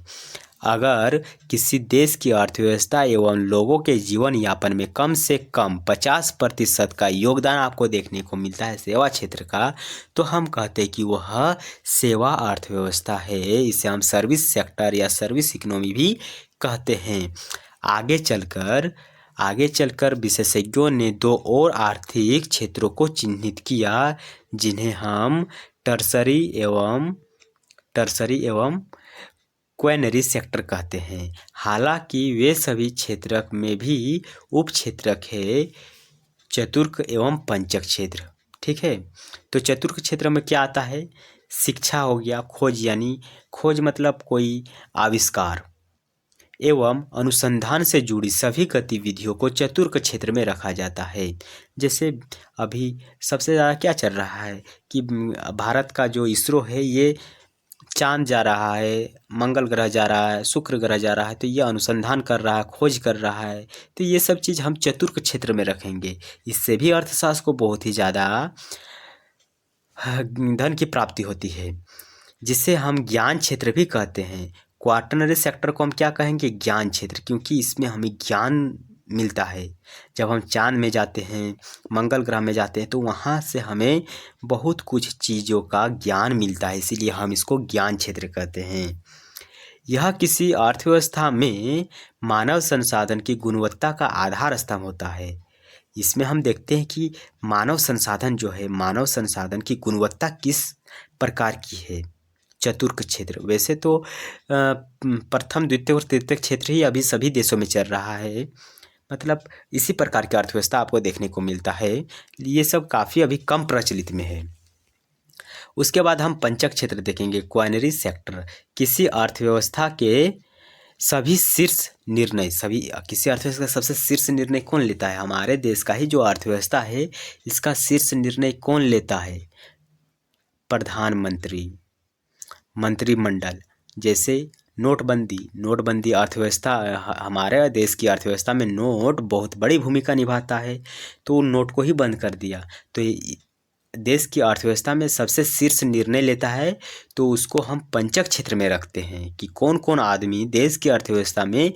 अगर किसी देश की अर्थव्यवस्था एवं लोगों के जीवन यापन में कम से कम 50% का योगदान आपको देखने को मिलता है सेवा क्षेत्र का, तो हम कहते हैं कि वह सेवा अर्थव्यवस्था है। इसे हम सर्विस सेक्टर या सर्विस इकोनॉमी भी कहते हैं। आगे चलकर विशेषज्ञों ने 2 और आर्थिक क्षेत्रों को चिन्हित किया जिन्हें हम टर्सरी एवं क्वैनरी सेक्टर कहते हैं। हालांकि वे सभी क्षेत्रक में भी उप क्षेत्रक है चतुर्क एवं पंचक क्षेत्र। ठीक है, तो चतुर्क क्षेत्र में क्या आता है? शिक्षा हो गया, खोज यानी खोज मतलब कोई आविष्कार एवं अनुसंधान से जुड़ी सभी गतिविधियों को चतुर्क क्षेत्र में रखा जाता है। जैसे अभी सबसे ज़्यादा क्या चल रहा है कि भारत का जो इसरो है ये चांद जा रहा है, मंगल ग्रह जा रहा है, शुक्र ग्रह जा रहा है, तो ये अनुसंधान कर रहा है, खोज कर रहा है। तो ये सब चीज़ हम चतुर्क क्षेत्र में रखेंगे। इससे भी अर्थशास्त्र को बहुत ही ज़्यादा धन की प्राप्ति होती है, जिसे हम ज्ञान क्षेत्र भी कहते हैं। क्वार्टनरी सेक्टर को हम क्या कहेंगे? ज्ञान क्षेत्र, क्योंकि इसमें हमें ज्ञान मिलता है। जब हम चांद में जाते हैं, मंगल ग्रह में जाते हैं, तो वहाँ से हमें बहुत कुछ चीज़ों का ज्ञान मिलता है, इसीलिए हम इसको ज्ञान क्षेत्र कहते हैं। यह किसी अर्थव्यवस्था में मानव संसाधन की गुणवत्ता का आधार स्तंभ होता है। इसमें हम देखते हैं कि मानव संसाधन जो है, मानव संसाधन की गुणवत्ता किस प्रकार की है। चतुर्क क्षेत्र वैसे तो प्रथम, द्वितीय और तृतीय क्षेत्र ही अभी सभी देशों में चल रहा है, मतलब इसी प्रकार की अर्थव्यवस्था आपको देखने को मिलता है। ये सब काफ़ी अभी कम प्रचलित में है। उसके बाद हम पंचक क्षेत्र देखेंगे, क्वाइनरी सेक्टर। किसी अर्थव्यवस्था के सभी शीर्ष निर्णय, किसी अर्थव्यवस्था का सबसे शीर्ष निर्णय कौन लेता है? हमारे देश का ही जो अर्थव्यवस्था है इसका शीर्ष निर्णय कौन लेता है? प्रधानमंत्री, मंत्रिमंडल। जैसे नोटबंदी अर्थव्यवस्था, हमारे देश की अर्थव्यवस्था में नोट बहुत बड़ी भूमिका निभाता है, तो नोट को ही बंद कर दिया। तो देश की अर्थव्यवस्था में सबसे शीर्ष निर्णय लेता है, तो उसको हम पंचक क्षेत्र में रखते हैं कि कौन कौन आदमी देश की अर्थव्यवस्था में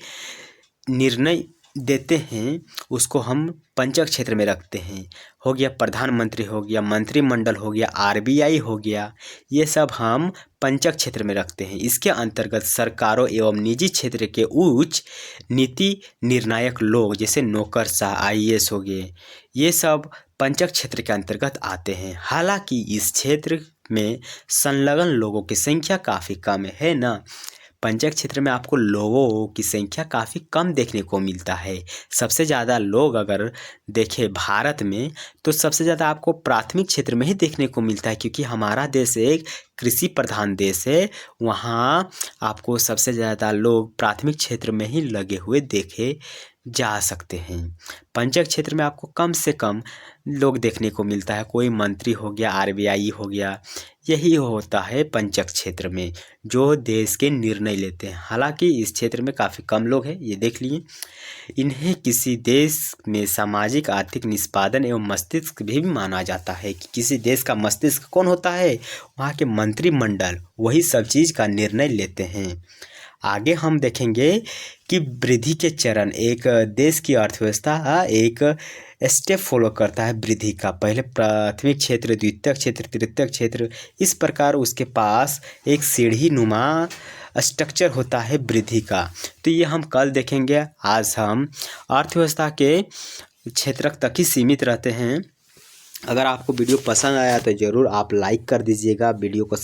निर्णय देते हैं, उसको हम पंचक क्षेत्र में रखते हैं। हो गया प्रधानमंत्री, हो गया मंत्रिमंडल, हो गया RBI हो गया, ये सब हम पंचक क्षेत्र में रखते हैं। इसके अंतर्गत सरकारों एवं निजी क्षेत्र के उच्च नीति निर्णायक लोग जैसे नौकरशाह, IAS हो गए, ये सब पंचक क्षेत्र के अंतर्गत आते हैं। हालांकि इस क्षेत्र में संलग्न लोगों की संख्या काफ़ी कम है ना। पंचक क्षेत्र में आपको लोगों की संख्या काफ़ी कम देखने को मिलता है। सबसे ज़्यादा लोग अगर देखें भारत में, तो सबसे ज़्यादा आपको प्राथमिक क्षेत्र में ही देखने को मिलता है, क्योंकि हमारा देश एक कृषि प्रधान देश है। वहाँ आपको सबसे ज़्यादा लोग प्राथमिक क्षेत्र में ही लगे हुए देखे जा सकते हैं। पंचक क्षेत्र में आपको कम से कम लोग देखने को मिलता है। कोई मंत्री हो गया, RBI हो गया, यही होता है पंचक क्षेत्र में जो देश के निर्णय लेते हैं। हालांकि इस क्षेत्र में काफ़ी कम लोग हैं, ये देख लिए। इन्हें किसी देश में सामाजिक आर्थिक निष्पादन एवं मस्तिष्क भी माना जाता है कि किसी देश का मस्तिष्क कौन होता है? वहाँ के मंत्रिमंडल, वही सब चीज़ का निर्णय लेते हैं। आगे हम देखेंगे कि वृद्धि के चरण, एक देश की अर्थव्यवस्था एक स्टेप फॉलो करता है वृद्धि का। पहले प्राथमिक क्षेत्र, द्वितीय क्षेत्र, तृतीय क्षेत्र, इस प्रकार उसके पास एक सीढ़ी नुमा स्ट्रक्चर होता है वृद्धि का। तो ये हम कल देखेंगे। आज हम अर्थव्यवस्था के क्षेत्र तक ही सीमित रहते हैं। अगर आपको वीडियो पसंद आया तो ज़रूर आप लाइक कर दीजिएगा, वीडियो को